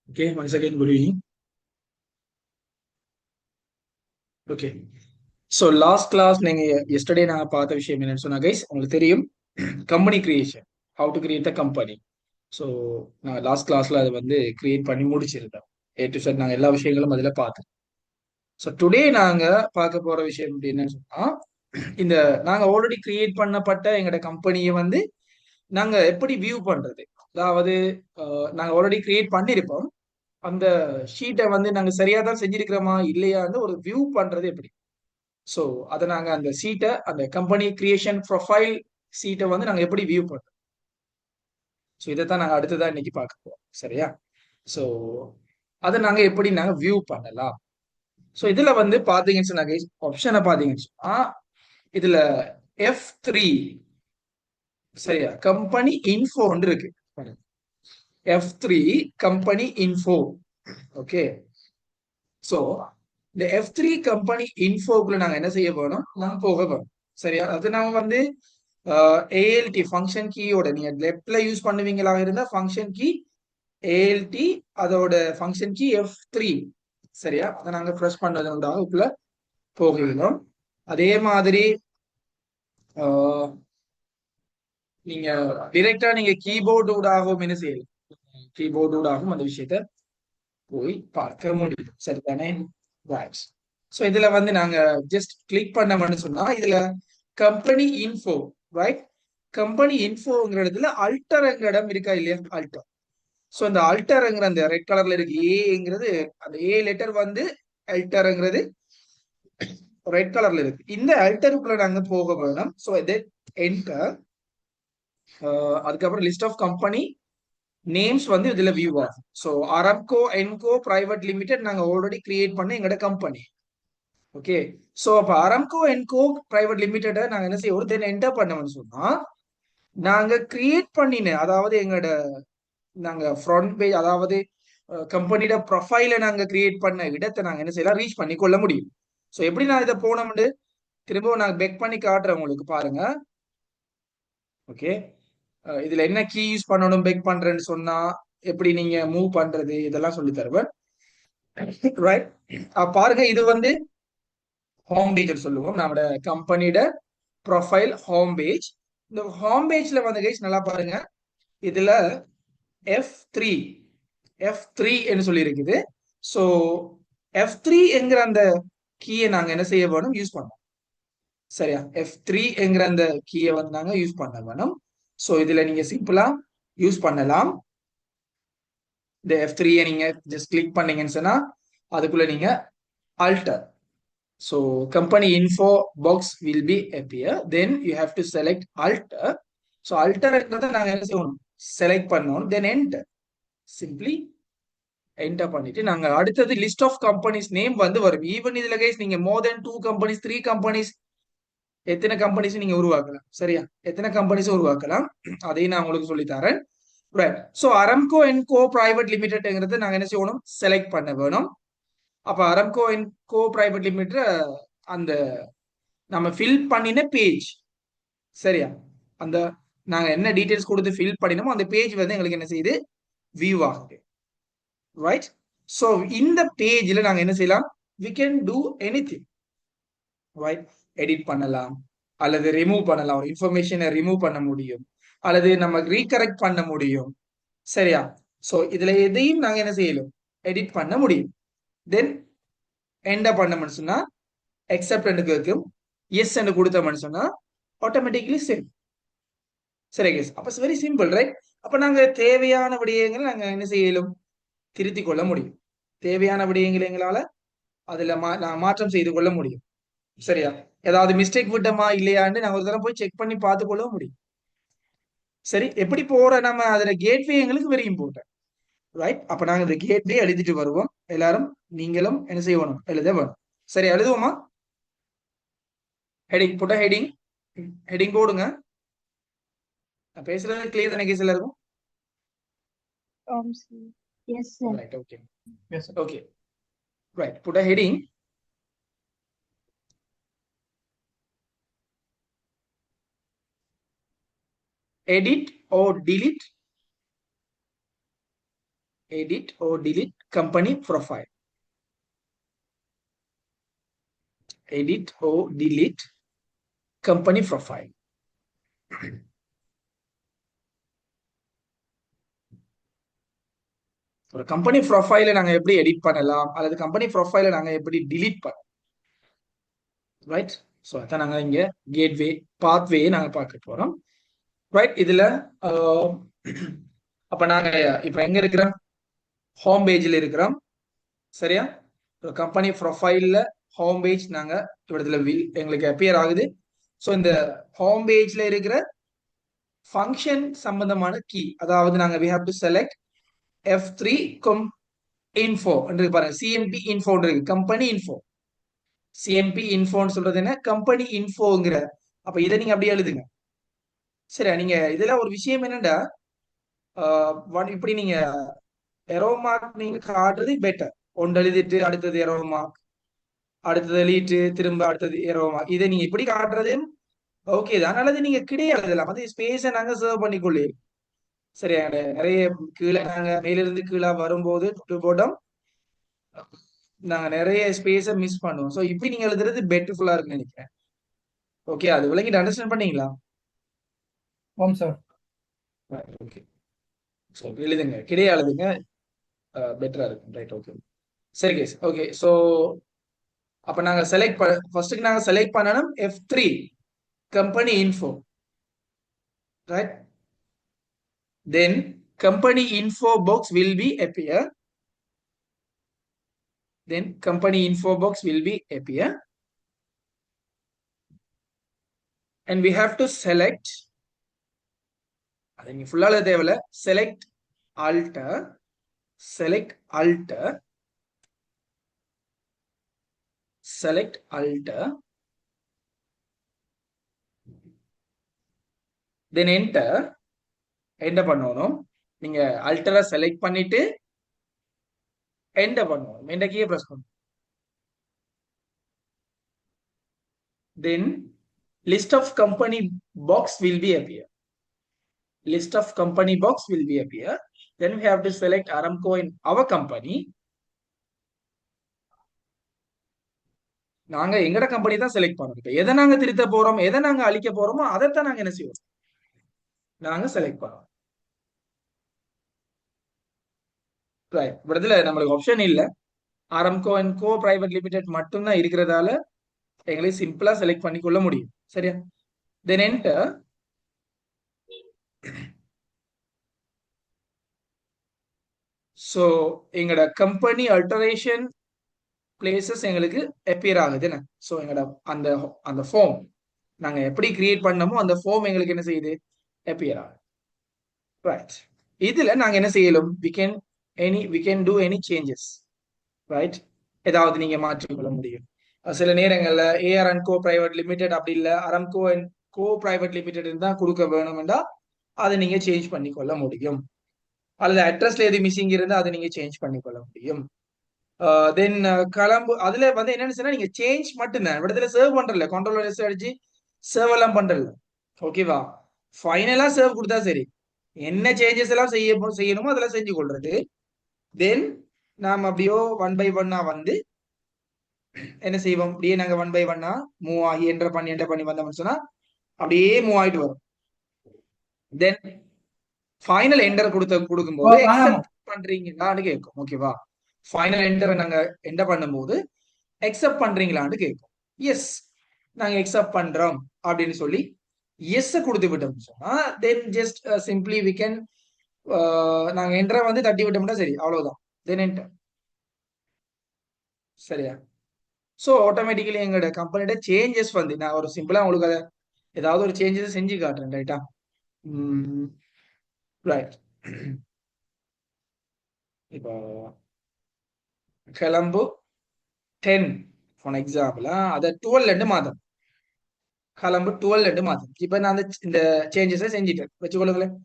Okay, once again, good evening. Okay. So last class நீங்க yesterday நாங்க பார்த்த விஷயம் என்னன்னு சொன்னா guys உங்களுக்கு தெரியும் company creation how to create the company. So நான் லாஸ்ட் கிளாஸ்ல அதை வந்து கிரியேட் பண்ணி முடிச்சிருந்தோம். ஏ டு செட் நாங்கள் எல்லா விஷயங்களும் அதில் பார்த்தோம். ஸோ டுடே நாங்க பார்க்க போற விஷயம் என்னன்னு சொன்னா இந்த நாங்க ஆல்ரெடி கிரியேட் பண்ணப்பட்ட எங்களோட கம்பெனியை வந்து நாங்க எப்படி வியூ பண்றது. அதாவது நாங்க ஆல்ரெடி கிரியேட் பண்ணியிருப்போம். அந்த ஷீட்டை வந்து நாங்க சரியா தான் செஞ்சிருக்கிறோமா இல்லையான்னு ஒரு வியூ பண்றது எப்படி. ஸோ அதை நாங்க அந்த சீட்டை அந்த கம்பெனி கிரியேஷன் ப்ரொஃபைல் சீட்டை வந்து நாங்க எப்படி வியூ பண்றோம். ஸோ இதைத்தான் நாங்க அடுத்ததான் இன்னைக்கு பார்க்க போறோம். சரியா? ஸோ அதை நாங்க எப்படி நாங்க வியூ பண்ணலாம். ஸோ இதுல வந்து பாத்தீங்கன்னு சொன்னா ஆப்ஷனை பாத்தீங்கன்னு சொன்னா இதுல F3 சரியா கம்பெனி இன்ஃபோ இருக்கு. F3 company info. Okay. So இந்த F3 கம்பெனி இன்ஃபோக்குள்ள நாங்க என்ன செய்ய போறோம், நாங்க போக போறோம். சரியா? அது நாம வந்து ஏஎல்டி ஃபங்க்ஷன் கீயோட நீங்க லெஃப்ட்ல யூஸ் பண்ணுவீங்களா இருந்தா ஃபங்க்ஷன் கீ ஏஎல்டி, அதோட ஃபங்க்ஷன் கீ F3. சரியா? அதை நாங்க ப்ரெஸ் பண்றதுனால உள்ள போகிறோம். அதே மாதிரி நீங்க டிரெக்டா நீங்க கீபோர்டு ஊடாகவும் என்ன செய்யலாம், கீபோர்டு ஊடாகவும் அந்த விஷயத்த போய் பார்க்க முடியும். சரிதானே? ரைட். ஸோ இதுல வந்து நாங்க ஜஸ்ட் கிளிக் பண்ணோம்னு சொன்னா இதுல கம்பெனி இன்ஃபோ, ரைட்? கம்பெனி இன்ஃபோங்கிற இடத்துல அல்டர்ங்கிற இடம் இருக்கா இல்லையா? அல்டர். ஸோ இந்த அல்டர்ங்கிற அந்த ரெட் கலர்ல இருக்கு ஏங்கிறது, அந்த ஏ லெட்டர் வந்து அல்டர்ங்கிறது ரெட் கலர்ல இருக்கு. இந்த அல்டருக்குள்ள நாங்க போக வேணும். ஸோ இது என்டர். அதுக்கப்புறம் லிஸ்ட் ஆஃப் கம்பெனி நேம்ஸ் வந்து இதுல வியூ ஆகும். So Aramco and co private limited நாங்க ஆல்ரெடி கிரியேட் பண்ண எங்களோட கம்பெனி. ஓகே. ஸோ அப்ப அரம்கோ என்கோ பிரைவேட் லிமிடெட் நாங்க என்ன செய்வோம், தென் என்டர் பண்ணோம்னு சொன்னா நாங்க கிரியேட் பண்ணின, அதாவது எங்களோட நாங்க ஃப்ரண்ட் பேஜ், அதாவது கம்பெனியோட ப்ரொஃபைல நாங்க கிரியேட் பண்ண இடத்தை நாங்க என்ன செய்யலாம், ரீச் பண்ணி கொள்ள முடியும். ஸோ எப்படி நான் இதை போனோம்னு திரும்பவும் நான் பெக் பண்ணி காட்டுறேன் உங்களுக்கு பாருங்க. ஓகே. இதுல என்ன கீ யூஸ் பண்ணணும் பெக் பண்றேன்னு சொன்னா எப்படி நீங்க மூவ் பண்றது இதெல்லாம் சொல்லி தருவேன். ரைட். பாருங்க இது வந்து ஹோம் பேஜ் சொல்லுவோம், நம்மளோட கம்பெனியோட ப்ரொஃபைல் ஹோம் பேஜ். இந்த ஹோம் பேஜ்ல வந்து கைஸ் நல்லா பாருங்க, இதுல F3 F3 என்று சொல்லி இருக்குது. ஸோ F3 என்கிற அந்த கீயை நாங்க என்ன செய்ய வேணும், யூஸ் பண்ணோம். சரியா? F3 என்கிற அந்த கீயை வந்து நாங்க யூஸ் பண்ண வேணும். ஸோ இதுல நீங்க சிம்பிளா யூஸ் பண்ணலாம். இந்த F3 நீங்க ஜஸ்ட் கிளிக் பண்ணீங்கன்னு சொன்னா அதுக்குள்ள நீங்க alter. So company info box will be appear. Then you have to select alter. So alter நாங்க என்ன செய்யணும், செலக்ட் பண்ணணும். Then enter. Simply என்டர் பண்ணிட்டு நாங்க அடுத்தது லிஸ்ட் ஆஃப் கம்பெனிஸ் நேம் வந்து வரும். ஈவன் இதுல கைஸ் நீங்க மோர் தென் 2 கம்பெனிஸ் 3 கம்பெனிஸ் எத்தனை கம்பெனிஸ் நீங்க உருவாக்கலாம். சரியா? எத்தனை கம்பெனிஸ் உருவாக்கலாம் அதையும் நான் உங்களுக்கு சொல்லி தரேன். So Aramco and co private லிமிடெட்ங்கிறது நாங்க என்ன செய்யணும், செலக்ட் பண்ண வேணும். அப்ப Aramco and co private limited அந்த நம்ம ஃபில் பண்ணின பேஜ். சரியா? அந்த நாங்க என்ன டீடைல்ஸ் கொடுத்து ஃபில் பண்ணினோமோ அந்த பேஜ் வந்து எங்களுக்கு என்ன செய்யுது, வியூ ஆகுது. ரைட். ஸோ இந்த பேஜ்ல நாங்க என்ன செய்யலாம், we can do anything. Right. Edit பண்ணலாம், அல்லது ரிமூவ் பண்ணலாம், ஒரு இன்ஃபர்மேஷனை ரிமூவ் பண்ண முடியும், அல்லது நம்ம ரீகரெக்ட் பண்ண முடியும். சரியா? ஸோ இதுல எதையும் நாங்க என்ன செய்யலாம், எடிட் பண்ண முடியும். தென் என்டர் பண்ணோம்னு சொன்னா எக்ஸப்ட் கேட்கும், எஸ் என்று கொடுத்தோம்னு சொன்னா ஆட்டோமேட்டிக்லி சேவ். சரி கேஸ். அப்ப வெரி சிம்பிள், ரைட்? அப்ப நாங்க தேவையான விடயங்களை நாங்க என்ன செய்யலும், திருத்திக் கொள்ள முடியும். தேவையான விடயங்களை எங்களால அதுல மாற்றம் செய்து கொள்ள முடியும். சரியா? ஏதாவது மிஸ்டேக் விட்டோமா இல்லையான்னு நாங்க ஒரு தடவை போய் செக் பண்ணி பார்த்து கொள்ள முடியும். சரி, எப்படி போற நம்ம அதுல கேட்வே எங்களுக்கு வெரி இம்பார்ட்டன்ட். ரைட். அப்ப நாங்க இந்த கேட்வே எழுதிட்டு வருவோம். எல்லாரும் நீங்களும் என்ன செய்யணும், எழுத வேணும். சரி, எழுதுவோமா? ஹெடிங் போட்ட ஹெடிங் ஹெடிங் போடுங்க. நான் பேசுறது கிளியர் தானே கேஸ் எல்லாருக்கும்? Yes, sir. Right. Okay. Yes. Okay. Right. Put heading edit or delete edit or delete company profile. Edit or delete company profile. ஒரு கம்பெனி ப்ரொஃபைல நாங்க எப்படி எடிட் பண்ணலாம் அல்லது கம்பெனி ப்ரொஃபைல நாங்க எப்படி டிலீட் பண்ணலாம், ரைட்? ஸோ அதான் நாங்க இங்க கேட்வே பாத்வே நாங்க பார்க்க போறோம், ரைட்? இதுல அப்ப நாங்க இப்ப எங்க இருக்கிறோம்? ஹோம் பேஜ்ல இருக்கிறோம், சரியா? கம்பெனி ப்ரொஃபைல்ல ஹோம் பேஜ் நாங்க இடத்துல எங்களுக்கு அப்பியர் ஆகுது. ஸோ இந்த ஹோம் பேஜ்ல இருக்கிற ஃபங்க்ஷன் சம்பந்தமான கீ, அதாவது நாங்க we have to select F3 info இருக்கு பாருங்க, சிஎம்பி இன்ஃபோ இருக்கு, கம்பெனி இன்ஃபோ. சிஎம்பி இன்ஃபோன்னு சொல்றது என்ன? கம்பெனி இன்ஃபோங்கிற. அப்ப இதை நீங்க அப்படியே எழுதுங்க, சரியா? நீங்க இதுல ஒரு விஷயம் என்னன்னா, இப்படி நீங்க எரோ மார்க் நீங்க காட்டுறது பெட்டர். ஒன்று எழுதிட்டு அடுத்தது எரோ மார்க், அடுத்தது எழுதிட்டு திரும்ப அடுத்தது எரோ மார்க், இதை நீங்க இப்படி காட்டுறது ஓகே தான், நல்லது. நீங்க கிடையாது எழுதலாம், வந்து ஸ்பேஸை நாங்க சர்வ் பண்ணிக்கொள்ளே, சரியா? நிறைய கீழே நாங்க மேலிருந்து கீழே வரும்போது போட்டோம், நாங்க நிறைய ஸ்பேஸை மிஸ் பண்ணுவோம். ஸோ இப்படி நீங்க எழுதுறது பெட்டர்ஃபுல்லா இருக்குன்னு நினைக்கிறேன். ஓகே, அது விளங்கிட்டு அண்டர்ஸ்டாண்ட் பண்ணீங்களா? ஆமாம் சார். ஓகே, ஸோ எழுதுங்க, கிடையா எழுதுங்க, பெட்டரா இருக்கும், ரைட்? ஓகே, சரி கேஸ். ஓகே, ஸோ அப்ப நாங்க செலக்ட் ஃபர்ஸ்ட்டுக்கு நாங்க செலக்ட் பண்ணணும் F3 company info, right? Then company info box will be appear. Then company info box will be appear, and we have to select, அது நீங்க ஃபுல்லால தேவையில்ல, select alter, select alter, select alter, then enter. என்ன பண்ணணும்? நீங்க அல்டரை select பண்ணிட்டு enter பண்ணணும், enter கீயை press பண்ணணும். Then list of company box will be appear. List of company box will be appear. Then we have to select Aramco in our company. நாங்க எங்கட company தான் செலக்ட் பண்ணோம். இப்போ எதை நாங்க திருத்த போறோம், எதை நாங்க அழிக்க போறோமோ அதைத்தான் நாங்க என்ன செய்வோம், நாங்க செலக்ட் பண்ணோம், ரைட்? இதுல நம்மளுக்கு ஆப்ஷன் இல்ல, ஆரம்கோ அண்ட் கோ பிரைவேட் லிமிடெட் மட்டும்தான் இருக்கிறதால எங்களை சிம்பிளா செலக்ட் பண்ணி கொள்ள முடியும், சரியா? தென் என்டர். ஸோ எங்களோட கம்பெனி அல்டரேஷன் பிளேசஸ் எங்களுக்கு அப்பியர் ஆகுது என்ன? ஸோ எங்களோட அந்த அந்த ஃபார்ம் நாங்க எப்படி கிரியேட் பண்ணமோ அந்த ஃபார்ம் எங்களுக்கு என்ன செய்யுது, அப்பியர் ஆகுது, ரைட்? இதுல நாங்க என்ன செய்யலாம், we can do any changes, right? ஏதாவது நீங்க மாற்றிக்கொள்ள முடியும். சில நேரங்கள்ல AR and co private limited அப்படி இல்லை, Aramco and co private limited தான் கொடுக்க வேணும்னா அதை நீங்க சேஞ்ச் பண்ணி கொள்ள முடியும், அல்லது அட்ரஸ்ல எது மிஸ்ஸிங் இருந்தா அதை நீங்க சேஞ்ச் பண்ணி கொள்ள முடியும். தென் கிளம்பு அதுல வந்து என்னன்னு சொன்னா, நீங்க சேஞ்ச் மட்டும்தான் இடத்துல சர்வ் பண்றல, கண்ட்ரோல் எஸ் அடிச்சு சர்வ் எல்லாம் பண்றல, ஓகேவா? ஃபைனலா சர்வ் கொடுத்தா சரி, என்ன சேஞ்சஸ் எல்லாம் செய்யணுமோ அதெல்லாம் செஞ்சு கொள்றது. தென் நாம அப்படியோ ஒன் பை ஒன்னா வந்து என்ன செய்வோம், அப்படியே நாங்க ஒன் பை ஒன்னா மூவ் ஆகி என்டர் பண்ணி வந்தோம்னு சொன்னா அப்படியே மூவ் ஆயிட்டு வரும். தென் ஃபைனல் என்டர் கொடுக்கும்போது அக்செப்ட் பண்றீங்களான்னு கேட்கும், ஓகேவா? ஃபைனல் என்டரை நாங்க என்டர் பண்ணும்போது அக்செப்ட் பண்றீங்களான்னு கேட்கும். எஸ், நாங்க அக்செப்ட் பண்றோம் அப்படின்னு சொல்லி எஸ் கொடுத்து விட்டோம் சொன்னா, தென் ஜஸ்ட் சிம்பிளி வி கேன் நாங்க என்டரை வந்து தட்டி விட்டோம்னா சரி, அவ்வளவுதான். தென் என்டர், சரியா? ஸோ ஆட்டோமேட்டிக்கலி எங்களோட கம்பெனியோட சேஞ்சஸ் வந்து நான் ஒரு சிம்பிளா உங்களுக்கு அதை ஏதாவது ஒரு சேஞ்சஸ் செஞ்சு காட்டுறேன், ரைட்டா? ரைட். இப்போ கிளம்பு 10 ஃபார் எக்ஸாம்பிள், அதை 12 மாதம், கிளம்பு 12 மாதம். இப்ப நான் இந்த சேஞ்சஸை செஞ்சுட்டேன் வச்சுக்கொள்ளுங்களேன்.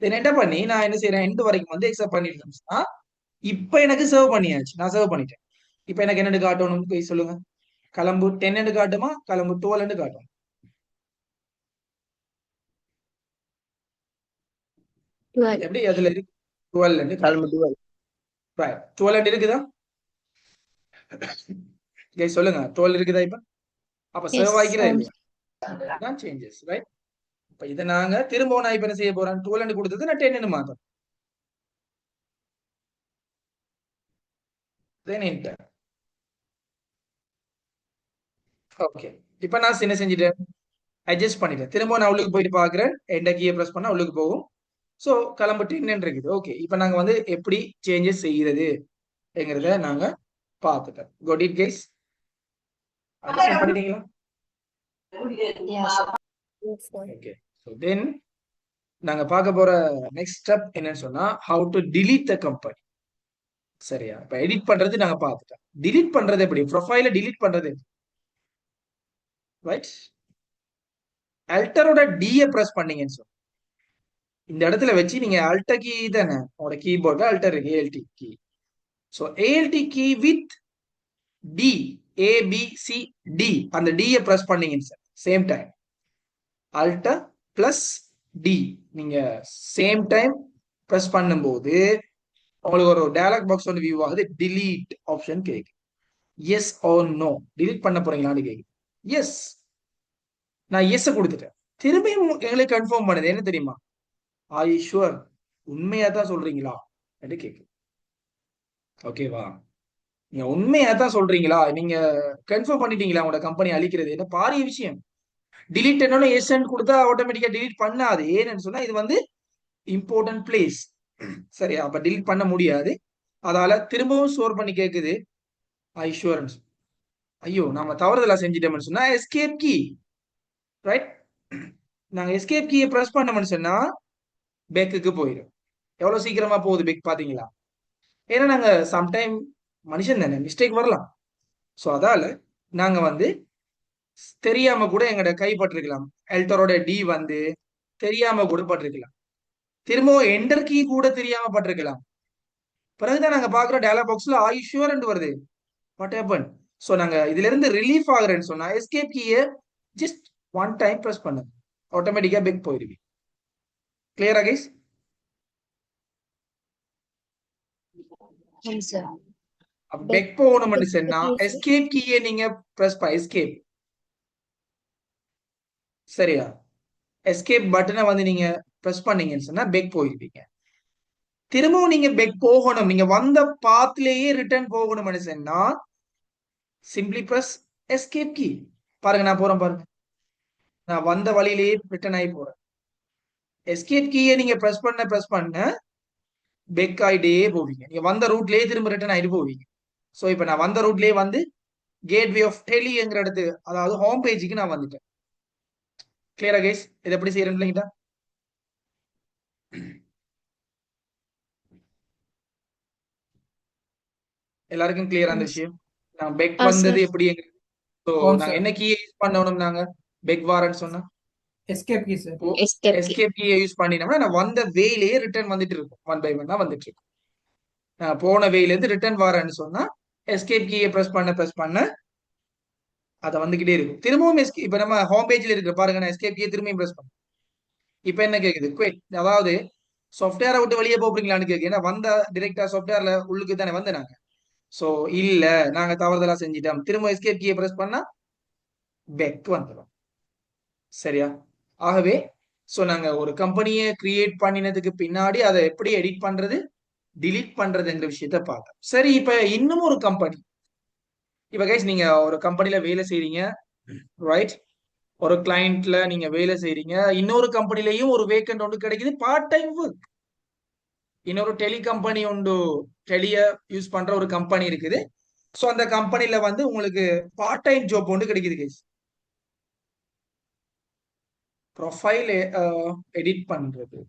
தென் என்ன பண்ணி நான் என்ன செய்யறேன், எண்டு வரைக்கும் வந்து எக்ஸப்ட் பண்ணிட்டேன்னா இப்ப எனக்கு சர்வ் பண்ணியாச்சு, நான் சர்வ் பண்ணிட்டேன். இப்ப எனக்கு என்னென்னு காட்டணும் போய் சொல்லுங்க, கிளம்பு 10 காட்டுமா, கிளம்பு 12 காட்டும்? எப்படி அதுல இருக்கு 12 கிளம்பு 12. ரைட் 12 இருக்குதா கைஸ் சொல்லுங்க 12 இருக்குதா இப்ப அப்ப Yes, சேவ் ஆகிக்கிறதா Om. இல்லையா இதுதான் சேஞ்சஸ் ரைட் இப்ப இதை நாங்க திரும்பவும் நான் இப்ப என்ன செய்ய போறேன் 12 கொடுத்தது நான் 10 மாத்தேன் தென் என்டர் ஓகே இப்ப நான் என்ன செஞ்சுட்டேன் அட்ஜஸ்ட் பண்ணிட்டேன் திரும்ப நான் உள்ளுக்கு போயிட்டு பாக்குறேன் எந்த கீயை பிரஸ் பண்ணா உள்ளுக்கு போகும் ஸோ கிளம்பிட்டு என்னன்னு இருக்குது ஓகே இப்போ நாங்க வந்து எப்படி சேஞ்சஸ் செய்யறதுங்கிறத நாங்க பார்த்துட்டோம் கோட் இட் கைஸ் அண்டர்ஸ்டாண்ட் பண்ணிட்டீங்களா Yeah, sir. Yes, sir. Okay so then நாங்க பார்க்க போற நெக்ஸ்ட் ஸ்டெப் என்னன்னு சொன்னா how to delete the company சரியா இப்ப எடிட் பண்றது நாங்க பார்த்துட்டோம் delete பண்றது எப்படி ப்ரொஃபைல delete பண்றது ரைட் அல்டரோட டியை பிரஸ் பண்ணீங்கன்னு சொல்லி இந்த இடத்துல வச்சு நீங்க அல்ட கீ தானே உங்களோட கீபோர்ட்ல அல்டர் இருக்கு ALT key so ALT key with D ABC D அந்த டியை பிரஸ் பண்ணீங்கன்னு sir same time alt plus D நீங்க சேம் டைம் பிரஸ் பண்ணும்போது உங்களுக்கு ஒரு டயலாக் பாக்ஸ் வந்து வியூ ஆகுது delete ஆப்ஷன் கேக்கு எஸ் ஆர் நோ delete பண்ண போறீங்களான்னு கேக்கு எஸ் நான் எஸ் கொடுத்துட்டேன் திரும்பியும் எங்களுக்கு கன்ஃபார்ம் பண்ணுது என்ன தெரியுமா ஆர் யூ ஷுவர் உண்மையா தான் சொல்றீங்களா என்று கேக்கு ஓகேவா நீங்க உண்மையா தான் சொல்றீங்களா நீங்க கன்ஃபார்ம் பண்ணிட்டீங்களா உங்களோட கம்பெனி அழிக்கிறது என்ன பாரிய விஷயம் delete என்னன்னு எஸ்ன்னு கொடுத்தா ஆட்டோமேட்டிக்கா delete பண்ணாது ஏன்னு சொன்னா இது வந்து இம்பார்ட்டன்ட் பிளேஸ் சரி அப்ப delete பண்ண முடியாது அதால திரும்பவும் ஸ்டோர் பண்ணி கேக்குது ஐஷூரன்ஸ் ஐயோ நாம தவறுதலா செஞ்சிட்டோம்னு சொன்னா எஸ்கேப் கீ ரைட் நாங்க எஸ்கேப் கீயை பிரஸ் பண்ணோம்னு சொன்னா பேக்குக்கு போயிடும் எவ்வளவு சீக்கிரமா போகுது பேக் பாத்தீங்களா ஏன்னா நாங்க சம்டைம் மனுஷன் தானே மிஸ்டேக் வரலாம் ஸோ அதால நாங்க வந்து தெரியாம கூட எங்கட கைப்பற்றிருக்கலாம் எல்டரோட டி வந்து தெரியாம கூட பட்டிருக்கலாம் திரும்பவும் என்டர் கீ கூட தெரியாம பட்டிருக்கலாம் பிறகுதான் நாங்க பாக்குறோம் டயலாக் பாக்ஸ்ல ஆயுஷ்யூர் வருது வாட் ஹேப்பன் ஸோ நாங்க இதுல இருந்து ரிலீஃப் ஆகுறேன்னு சொன்னா எஸ்கேப் கீயை ஜஸ்ட் ஒன் டைம் ப்ரெஸ் பண்ணுங்க ஆட்டோமேட்டிக்கா பெக் போயிடுவீங்க கிளியரா கைஸ் Yes, sir. பெக் போகணும்னு சொன்னா எஸ்கேப் கீயை நீங்க ப்ரெஸ் எஸ்கேப் சரியா எஸ்கேப் பட்டனை வந்து நீங்க ப்ரெஸ் பண்ணீங்கன்னு சொன்னா பெக் போயிருவீங்க திரும்பவும் நீங்க பெக் போகணும் நீங்க வந்த பாத்லயே ரிட்டர்ன் போகணும்னு சொன்னா சிம்பிளி பிரஸ் எஸ்கேப் கீ பாருங்க நான் போறேன் பாருங்க நான் வந்த வழியிலேயே ரிட்டர்ன் ஆகி போறேன் எஸ்கேப் கீயை நீங்க பிரஸ் பண்ண பெக் ஆயிட்டே போவீங்க நீங்க வந்த ரூட்லயே திரும்ப ரிட்டர்ன் ஆயிட்டு போவீங்க ஸோ இப்போ நான் வந்த ரூட்லயே வந்து கேட்வே ஆஃப் டெலிங்கிற இடத்து அதாவது ஹோம் பேஜுக்கு நான் வந்துட்டேன் கிளியரா கைஸ் இது எப்படி செய்யறேன்னு இல்லைங்களா எல்லாருக்கும் கிளியர் அந்த விஷயம் நான் பெக் வந்தது எப்படி ஸோ நாங்க என்ன கீயை யூஸ் பண்ணணும் நாங்க பெக் வாரன்னு சொன்னா எஸ்கேப் கீ சார் எஸ்கேப் கீயை யூஸ் பண்ணினோம்னா நான் வந்த வேலையே ரிட்டர்ன் வந்துட்டு இருக்கும் ஒன் பை ஒன்னா வந்துட்டு இருக்கும் நான் போன வேல இருந்து ரிட்டர்ன் வாரேன்னு சொன்னா எஸ்கேப் கீயை பிரஸ் பண்ண அதை வந்துகிட்டே இருக்கும் திரும்பவும் இப்ப நம்ம ஹோம் பேஜ்ல இருக்கிற பாருங்க நான் எஸ்கேப் கீயை திரும்பியும் பிரஸ் பண்ணேன் இப்ப என்ன கேக்குது குயிட் அதாவது சாஃப்ட்வேரை விட்டு வெளியே போறீங்களான்னு கேக்கு ஏன்னா வந்த டிரெக்டா சாஃப்ட்வேர்ல உள்ளுக்கு தானே வந்து நாங்க சோ இல்ல நாங்க தவறுதலா செஞ்சிட்டோம் திரும்ப எஸ்கேப் கீயை பிரஸ் பண்ணா பெக் வந்துடும் சரியா ஆகவே சோ நாங்க ஒரு கம்பெனியை கிரியேட் பண்ணினதுக்கு பின்னாடி அதை எப்படி எடிட் பண்றது delete பண்றதுங்கிற விஷயத்த பார்த்தோம் சரி இப்ப இன்னும் ஒரு கம்பெனி இப்ப கைஸ் நீங்க ஒரு கம்பெனில வேலை செய்றீங்க ரைட் ஒரு கிளைண்ட்ல நீங்க வேலை செய்றீங்க இன்னொரு கம்பெனிலையும் ஒரு வேக்கண்ட் ஒன்று கிடைக்குது பார்ட் டைம் ஒர்க் இன்னொரு டெலி கம்பெனி உண்டு டெலிய யூஸ் பண்ற ஒரு கம்பெனி இருக்குது ஸோ அந்த கம்பெனில வந்து உங்களுக்கு பார்ட் டைம் ஜாப் ஒன்று கிடைக்குது கைஸ் ப்ரொஃபைல் எடிட் பண்றது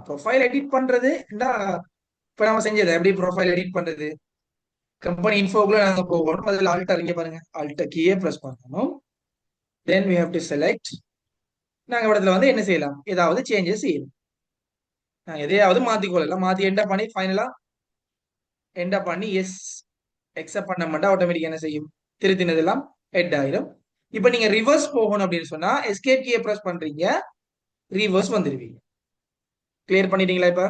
ப்ரொஃபைல் எடிட் பண்றது இப்ப நம்ம செஞ்சது எப்படி ப்ரொஃபைல் எடிட் பண்றது கம்பெனி இன்ஃபோக்குள்ள நாங்க போகணும் அதுல ஆல்டர் இங்க பாருங்க ஆல்டர் கீயே பிரஸ் பண்ணணும் தென் we have to select நாங்க இடத்துல வந்து என்ன செய்யலாம் ஏதாவது சேஞ்சஸ் செய்யலாம் நான் எதையாவது மாத்திக்கொள்ளலாம் மாத்தி என்டர் பண்ணி ஃபைனலா என்டர் பண்ணி எஸ் எக்ஸப்ட் பண்ண மாட்டா ஆட்டோமேட்டிக் என்ன செய்யும் திருத்தினதெல்லாம் ஹெட் ஆயிடும் இப்ப நீங்க ரிவர்ஸ் போகணும் அப்படின்னு சொன்னா எஸ்கேப் கீயை பிரஸ் பண்றீங்க ரிவர்ஸ் வந்துருவீங்க கிளியர் பண்ணிட்டீங்களா இப்ப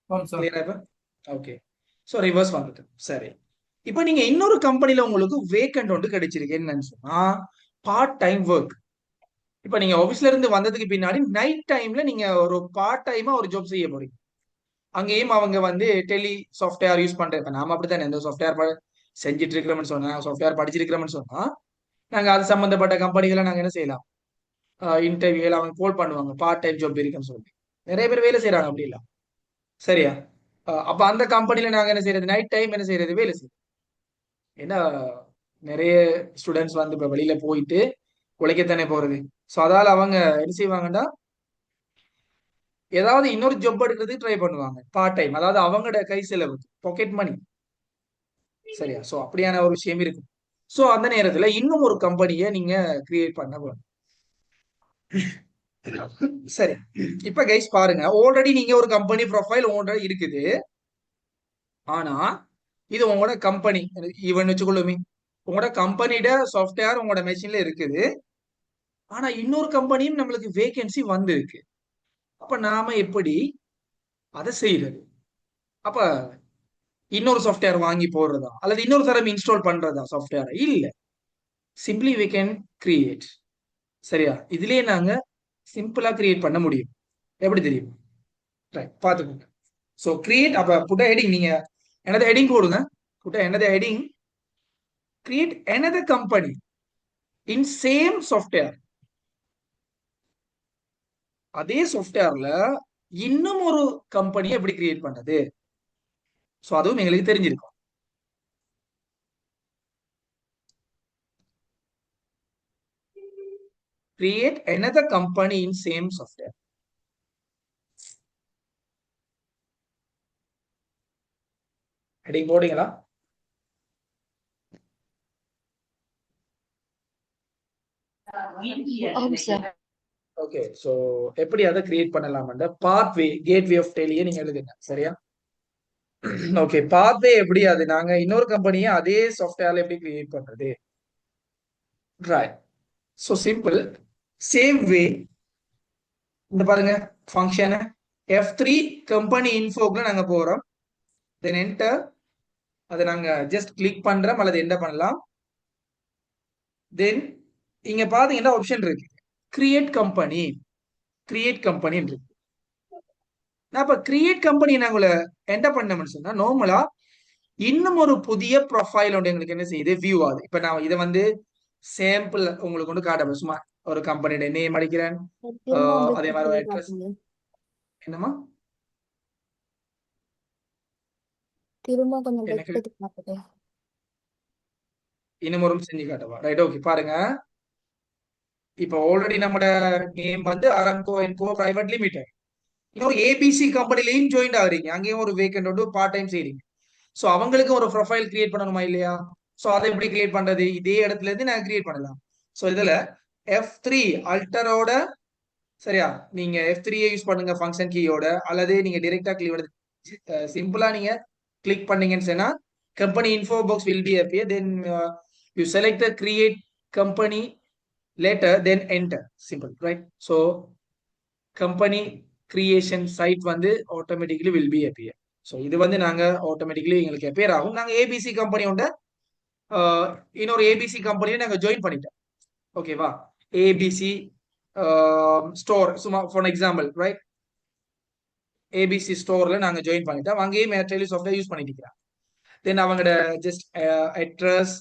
ஆமாம் சார் கிளியரா இப்ப ஓகே. ஸோ ரிவர்ஸ் வந்துட்டு சரி. இப்போ நீங்க இன்னொரு கம்பெனில உங்களுக்கு வேக்கண்ட் ஒன்று கிடைச்சிருக்கு. என்னன்னு சொன்னா பார்ட் டைம் ஒர்க். இப்போ நீங்க ஆஃபீஸ்ல இருந்து வந்ததுக்கு பின்னாடி நைட் டைம்ல நீங்க ஒரு பார்ட் டைமா ஒரு ஜாப் செய்ய போறீங்க. அங்கேயும் அவங்க வந்து டெலி சாஃப்ட்வேர் யூஸ் பண்றேன். இப்போ நாம அப்படித்தானே எந்த சாஃப்ட்வேர் செஞ்சுட்டு இருக்கிறோம்னு சொன்னா சாஃப்ட்வேர் படிச்சிருக்கிறோம்னு சொன்னா நாங்க அது சம்பந்தப்பட்ட கம்பெனிகளை நாங்க என்ன செய்யலாம், இன்டர்வியூல அவங்க கால் பண்ணுவாங்க பார்ட் டைம் ஜாப் இருக்குன்னு சொல்லி. நிறைய பேர் வேலை செய்யறாங்க அப்படி இல்ல. சரியா? அப்ப அந்த கம்பெனில நாங்க என்ன செய்யறது, நைட் டைம் என்ன செய்யறது, வேலை செய்யறது. ஏன்னா நிறைய ஸ்டூடெண்ட்ஸ் வந்து இப்ப வெளியில போயிட்டு உழைக்கத்தானே போறது. ஸோ அதால அவங்க என்ன செய்வாங்கன்னா ஏதாவது இன்னொரு ஜாப் எடுக்கிறதுக்கு ட்ரை பண்ணுவாங்க பார்ட் டைம், அதாவது அவங்களோட கை செலவு பாக்கெட் மணி. சரியா? ஸோ அப்படியான ஒரு விஷயம் இருக்கு. ஸோ அந்த நேரத்துல இன்னும் ஒரு கம்பெனியை நீங்க கிரியேட் பண்ண வேணும். சரி, இப்ப கைஸ் பாருங்க, ஆல்ரெடி நீங்க ஒரு கம்பெனி ப்ரொஃபைல் உங்களோட இருக்குது. ஆனா இது உங்களோட கம்பெனி ஈவன் வச்சுக்கொள்ளுமே, உங்களோட கம்பெனியோட சாஃப்ட்வேர் உங்களோட மெஷின்ல இருக்குது. ஆனா இன்னொரு கம்பெனியும் நம்மளுக்கு வேகன்சி வந்திருக்கு. அப்ப நாம எப்படி அதை செய்யறது? அப்ப இன்னொரு சாஃப்ட்வேர் வாங்கி போடுறதா அல்லது இன்னொரு தரம் இன்ஸ்டால் பண்றதா சாஃப்ட்வேர்? இல்ல, சிம்பிளி வி கேன் கிரியேட். சரியா? இதுலயே நாங்க சிம்பிளா கிரியேட் பண்ண முடியும். எப்படி தெரியும்? ரைட், பாத்துக்கோங்க. ஸோ கிரியேட், அப்ப புட்ட ஹெடிங், நீங்க எனது ஹெடிங் போடுங்க. புட்ட எனது heading create another company in same software. அதே சாஃப்ட்வேர்ல இன்னும் ஒரு கம்பெனியை எப்படி கிரியேட் பண்றது? ஸோ அதுவும் எங்களுக்கு தெரிஞ்சிருக்கும். Create another company in same software. Heading போடுங்களா? ஆம் சார். ஓகே. ஸோ எப்படி அதை கிரியேட் பண்ணலாம்ன்ற பாத்வே கேட்வே ஆஃப் டெலியை நீங்க எழுதுங்க. சரியா? ஓகே, பாத்வே எப்படி, அது நாங்க இன்னொரு கம்பெனியை அதே சாஃப்ட்வேர்ல எப்படி கிரியேட் பண்றது? Right. So simple, same way. இந்த பாருங்க ஃபங்க்ஷனை F3 கம்பெனி இன்ஃபோக்குள்ள நாங்க போறோம். தென் என்டர், அதை நாங்க ஜஸ்ட் கிளிக் பண்றோம் அல்லது என்ன பண்ணலாம். தென் இங்க பாத்தீங்கன்னா ஆப்ஷன் இருக்கு, கிரியேட் கம்பெனி. கிரியேட் கம்பெனி இருக்கு. நான் இப்ப கிரியேட் கம்பெனி நாங்கள என்டர் பண்ணோம்னு சொன்னா நார்மலா இன்னும் ஒரு புதிய ப்ரொஃபைல் ஒன்று எங்களுக்கு என்ன செய்யுது, வியூ ஆகுது. இப்ப நான் இதை வந்து சாம்பிள் உங்களுக்கு ஒன்று காட்ட சும்மா ஒரு கம்பெனியோட நேம் அடிக்கிறேன். திரும்ப அதே வந்து மாதிரி அட்ரஸ். காட்டுங்க. என்னமா? திரும்ப கொஞ்சம் எனக்கு வெயிட் பண்ணி காட்டுங்க. இன்னும் ஒரு செஞ்சு காட்டவா? Right, okay. பாருங்க, இப்போ ஆல்ரெடி நம்மட நேம் வந்து Aramco and co private limited. இன்னொரு ஏபிசி கம்பெனிலையும் ஜாயின் ஆகுறீங்க, அங்கேயும் ஒரு வேக்கண்ட் வந்து பார்ட் டைம் செய்றீங்க. ஸோ அவங்களுக்கு ஒரு ப்ரொஃபைல் கிரியேட் பண்ணணுமா இல்லையா? ஸோ அதை எப்படி கிரியேட் பண்றது? இதே இடத்துல இருந்து நான் கிரியேட் பண்ணலாம். ஸோ இதுல F3 அல்டரோட, சரியா, நீங்க F3 யூஸ் பண்ணுங்க ஃபங்க்ஷன் கீயோட, அல்லது நீங்க டைரக்டா கிளிக் சிம்பிளா நீங்க கிளிக் பண்ணீங்கன்னு சொன்னா company info box will be appear. Then you select the create company later, then enter. Simple, right? So company creation site வந்து automatically will be appear. So இது வந்து நாங்க ஆட்டோமேட்டிக்கலி எங்களுக்கு appear ஆகும். நாங்க ஏபிசி கம்பெனியோட இன்னொரு ஏபிசி கம்பெனியை நாங்க ஜாயின் பண்ணிட்டோம். ஓகேவா? ஏபிசி ஸ்டோர், சும்மா ஃபார் எக்ஸாம்பிள், ரைட்? ஏபிசி ஸ்டோர்ல நாங்க ஜாயின் பண்ணிட்டோம். அங்கேயும் டெலி சாஃப்ட்வேர் யூஸ் பண்ணிட்டு இருக்கிறோம். தென் அவங்களோட ஜஸ்ட் அட்ரஸ்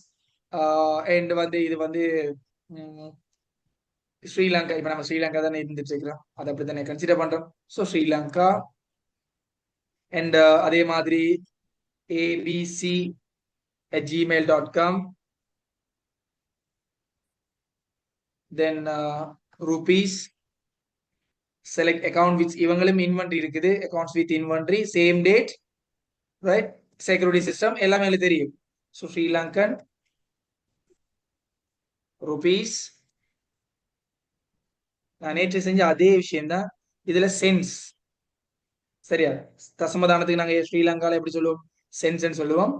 அண்ட் வந்து இது வந்து ஸ்ரீலங்கா. இப்ப நம்ம ஸ்ரீலங்கா தானே இருந்துட்டு இருக்கிறோம், அதை அப்படி தானே கன்சிடர் பண்றோம். ஸோ ஸ்ரீலங்கா அண்ட் அதே மாதிரி abc@gmail.com. Then rupees, select account which, இவங்களும் இன்வென்ட்ரி இருக்குது, accounts with inventory, same date, right? Security system எல்லாமே எங்களுக்கு தெரியும். ஸோ ஸ்ரீலங்கன் ருபீஸ், நான் நேற்று செஞ்ச அதே விஷயம்தான் இதுல சென்ஸ். சரியா? தசமதானத்துக்கு நாங்க ஸ்ரீலங்கால எப்படி சொல்லுவோம், சென்ஸ் சொல்லுவோம்.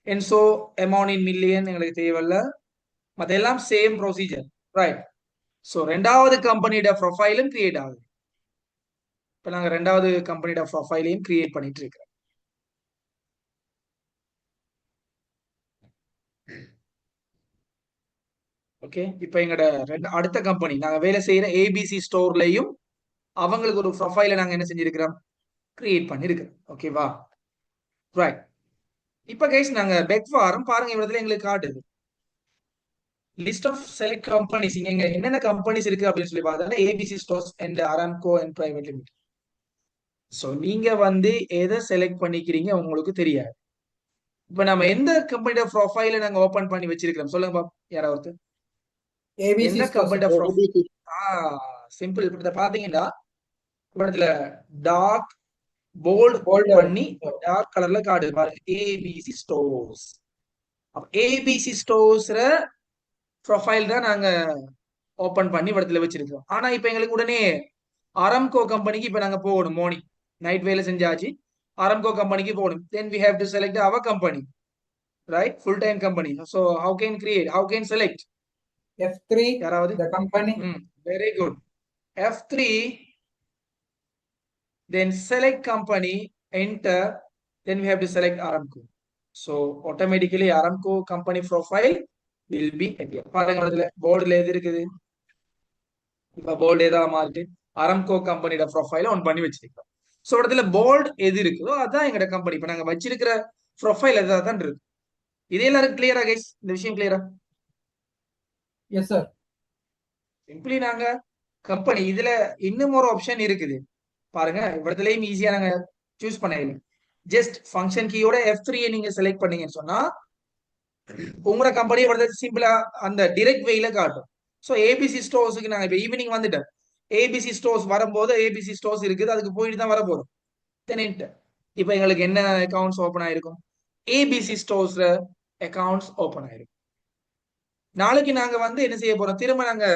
And so amount in million எங்களுக்கு தேவையில்ல, மற்றெல்லாம் சேம் ப்ரொசீஜர், ரைட்? ஸோ ரெண்டாவது கம்பெனியோட ப்ரொஃபைலும் கிரியேட் ஆகுது. இப்போ நாங்கள் ரெண்டாவது கம்பெனியோட ப்ரொஃபைலையும் கிரியேட் பண்ணிட்டு இருக்கிறோம். ஓகே, இப்போ எங்கட அடுத்த கம்பெனி நாங்க வேலை செய்யற ஏபிசி ஸ்டோர்லயும் அவங்களுக்கு ஒரு ப்ரொஃபைல நாங்க என்ன செஞ்சிருக்கிறோம், கிரியேட் பண்ணிருக்கிறோம். ஓகேவா, ரைட். இப்ப கைஸ் நாங்க பெக் வாரம் பாருங்க, இவ்வளவுல எங்களுக்கு காட்டுது லிஸ்ட் ஆஃப் செலக்ட் கம்பெனிஸ். இங்க என்னென்ன கம்பெனிஸ் இருக்கு அப்படின்னு சொல்லி பார்த்தா ABC stores and Aramco and private limited. So நீங்க வந்து எதை செலக்ட் பண்ணிக்கிறீங்க உங்களுக்கு தெரியாது. இப்ப நம்ம எந்த கம்பெனியோட ப்ரொஃபைல நாங்க ஓபன் பண்ணி வச்சிருக்கிறோம் சொல்லுங்க பாப்போம், யாராவது ABC எந்த stores. கம்பெனியோட சிம்பிள். இப்ப பாத்தீங்கன்னா இடத்துல டார்க் போல்ட் Bold. பண்ணி டார்க் கலர்ல காட்டுது பாருங்க, ஏபிசி ஸ்டோர்ஸ். ஏபிசி ஸ்டோர்ஸ்ல ப்ரொஃபைல் தான் நாங்க ஓபன் பண்ணி இடத்துல வச்சிருக்கோம். ஆனா இப்ப எங்களுக்கு உடனே அரம்கோ கம்பெனிக்கு இப்ப நாங்க போகணும். மார்னிங் நைட் வேலை செஞ்சாச்சு, அரம்கோ கம்பெனிக்கு போகணும். தென் we have to select our company, right? Full time company. So how can create, how can select? F3, யாராவது the company. very good. F3, then select company, enter, then we have to select Aramco. So automatically Aramco company profile will be appear. பாருங்க அதுல போர்டுல எது இருக்குது, இப்ப board ஏதாவது மாறிட்டு Aramco கம்பெனியோட ப்ரொஃபைல ஒன் பண்ணி வச்சிருக்கோம். ஸோ இடத்துல போர்டு எது இருக்குதோ அதான் எங்களோட கம்பெனி. இப்ப நாங்க வச்சிருக்கிற ப்ரொஃபைல் எதாவது தான் இருக்கு. இதே எல்லாரும் கிளியரா கைஸ், இந்த விஷயம் கிளியரா? Yes, sir. சிம்பிளி நாங்க கம்பெனி இதுல இன்னும் ஒரு ஆப்ஷன் இருக்குது பாருங்க, இடத்துலயும் ஈஸியா நாங்க சூஸ் பண்ணிடலாம். ஜஸ்ட் ஃபங்க்ஷன் கீயோட F3 நீங்க செலக்ட் பண்ணீங்கன்னு சொன்னா உங்களோட கம்பெனி சிம்பிளா அந்த டிரெக்ட் வேல காட்டும். ஸோ ஏபிசி ஸ்டோர்ஸுக்கு நாங்க இப்ப ஈவினிங் வந்துட்டேன், ஏபிசி ஸ்டோர்ஸ் வரும்போது ஏபிசி ஸ்டோர்ஸ் இருக்குது, அதுக்கு போயிட்டு தான் வர போறோம். இப்ப எங்களுக்கு என்ன அக்கௌண்ட்ஸ் ஓபன் ஆயிருக்கும், ஏபிசி ஸ்டோர்ஸ்ல அக்கௌண்ட்ஸ் ஓபன் ஆயிருக்கும். நாளைக்கு நாங்க வந்து என்ன செய்ய போறோம், திரும்ப நாங்க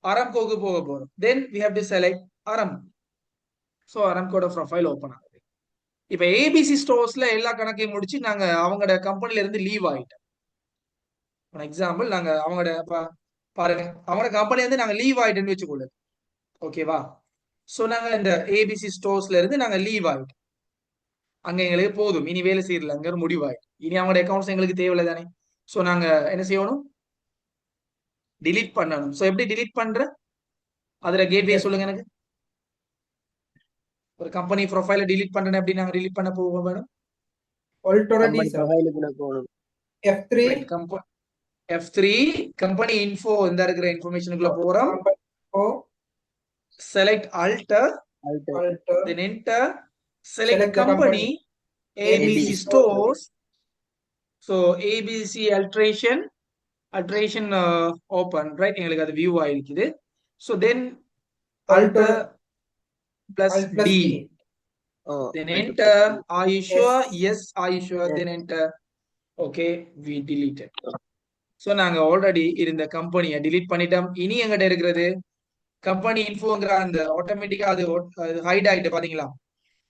அரம்கோக்கு போக போறோம். Then we have to select அரம். ஸோ அரம்கோட ப்ரொஃபைல் ஓபன் ஆகுது. இப்ப ஏபிசி ஸ்டோர்ஸ்ல எல்லா கணக்கையும் முடிச்சு நாங்க அவங்களோட கம்பெனில இருந்து லீவ் ஆயிட்டோம். எக்ஸாம்பிள் நாங்க அவங்களோட பாருங்க, அவங்களோட கம்பெனி வந்து நாங்க லீவ் ஆயிட்டோம்னு வச்சுக்கொள்ளு. ஓகேவா, ஸோ நாங்க இந்த ஏபிசி ஸ்டோர்ஸ்ல இருந்து நாங்க லீவ் ஆயிட்டோம். அங்க எங்களுக்கு போதும், இனி வேலை செய்யல, அங்க முடிவாயிடும். இனி அவங்களோட அக்கௌண்ட்ஸ் எங்களுக்கு தேவையில்லை தானே. ஸோ நாங்க என்ன செய்யணும், டிலீட் பண்ணணும். ஸோ எப்படி டிலீட் பண்ற, அதுல கேட்வே சொல்லுங்க எனக்கு. ஒரு கம்பெனி ப்ரொஃபைல டிலீட் பண்றேன், எப்படி நாங்க டிலீட் பண்ண போவோம் madam? Already, sir. F3, F3 company info இந்த இருக்கிற இன்ஃபர்மேஷனுக்குள்ள போறோம். Select alter, then enter, select company, ABC stores. So ABC alteration open, right? எங்களுக்கு அது வியூ ஆயிருக்குது. So then alter plus D, then enter. Are you sure? Yes, are you sure? Then enter. Okay, we deleted. So நாங்க already இருந்த கம்பெனியை delete பண்ணிட்டோம். இனி எங்கிட்ட இருக்கிறது கம்பெனி இன்ஃபோங்கிற அந்த ஆட்டோமேட்டிக்கா அது ஹைட் ஆயிட்டு பாத்தீங்களா.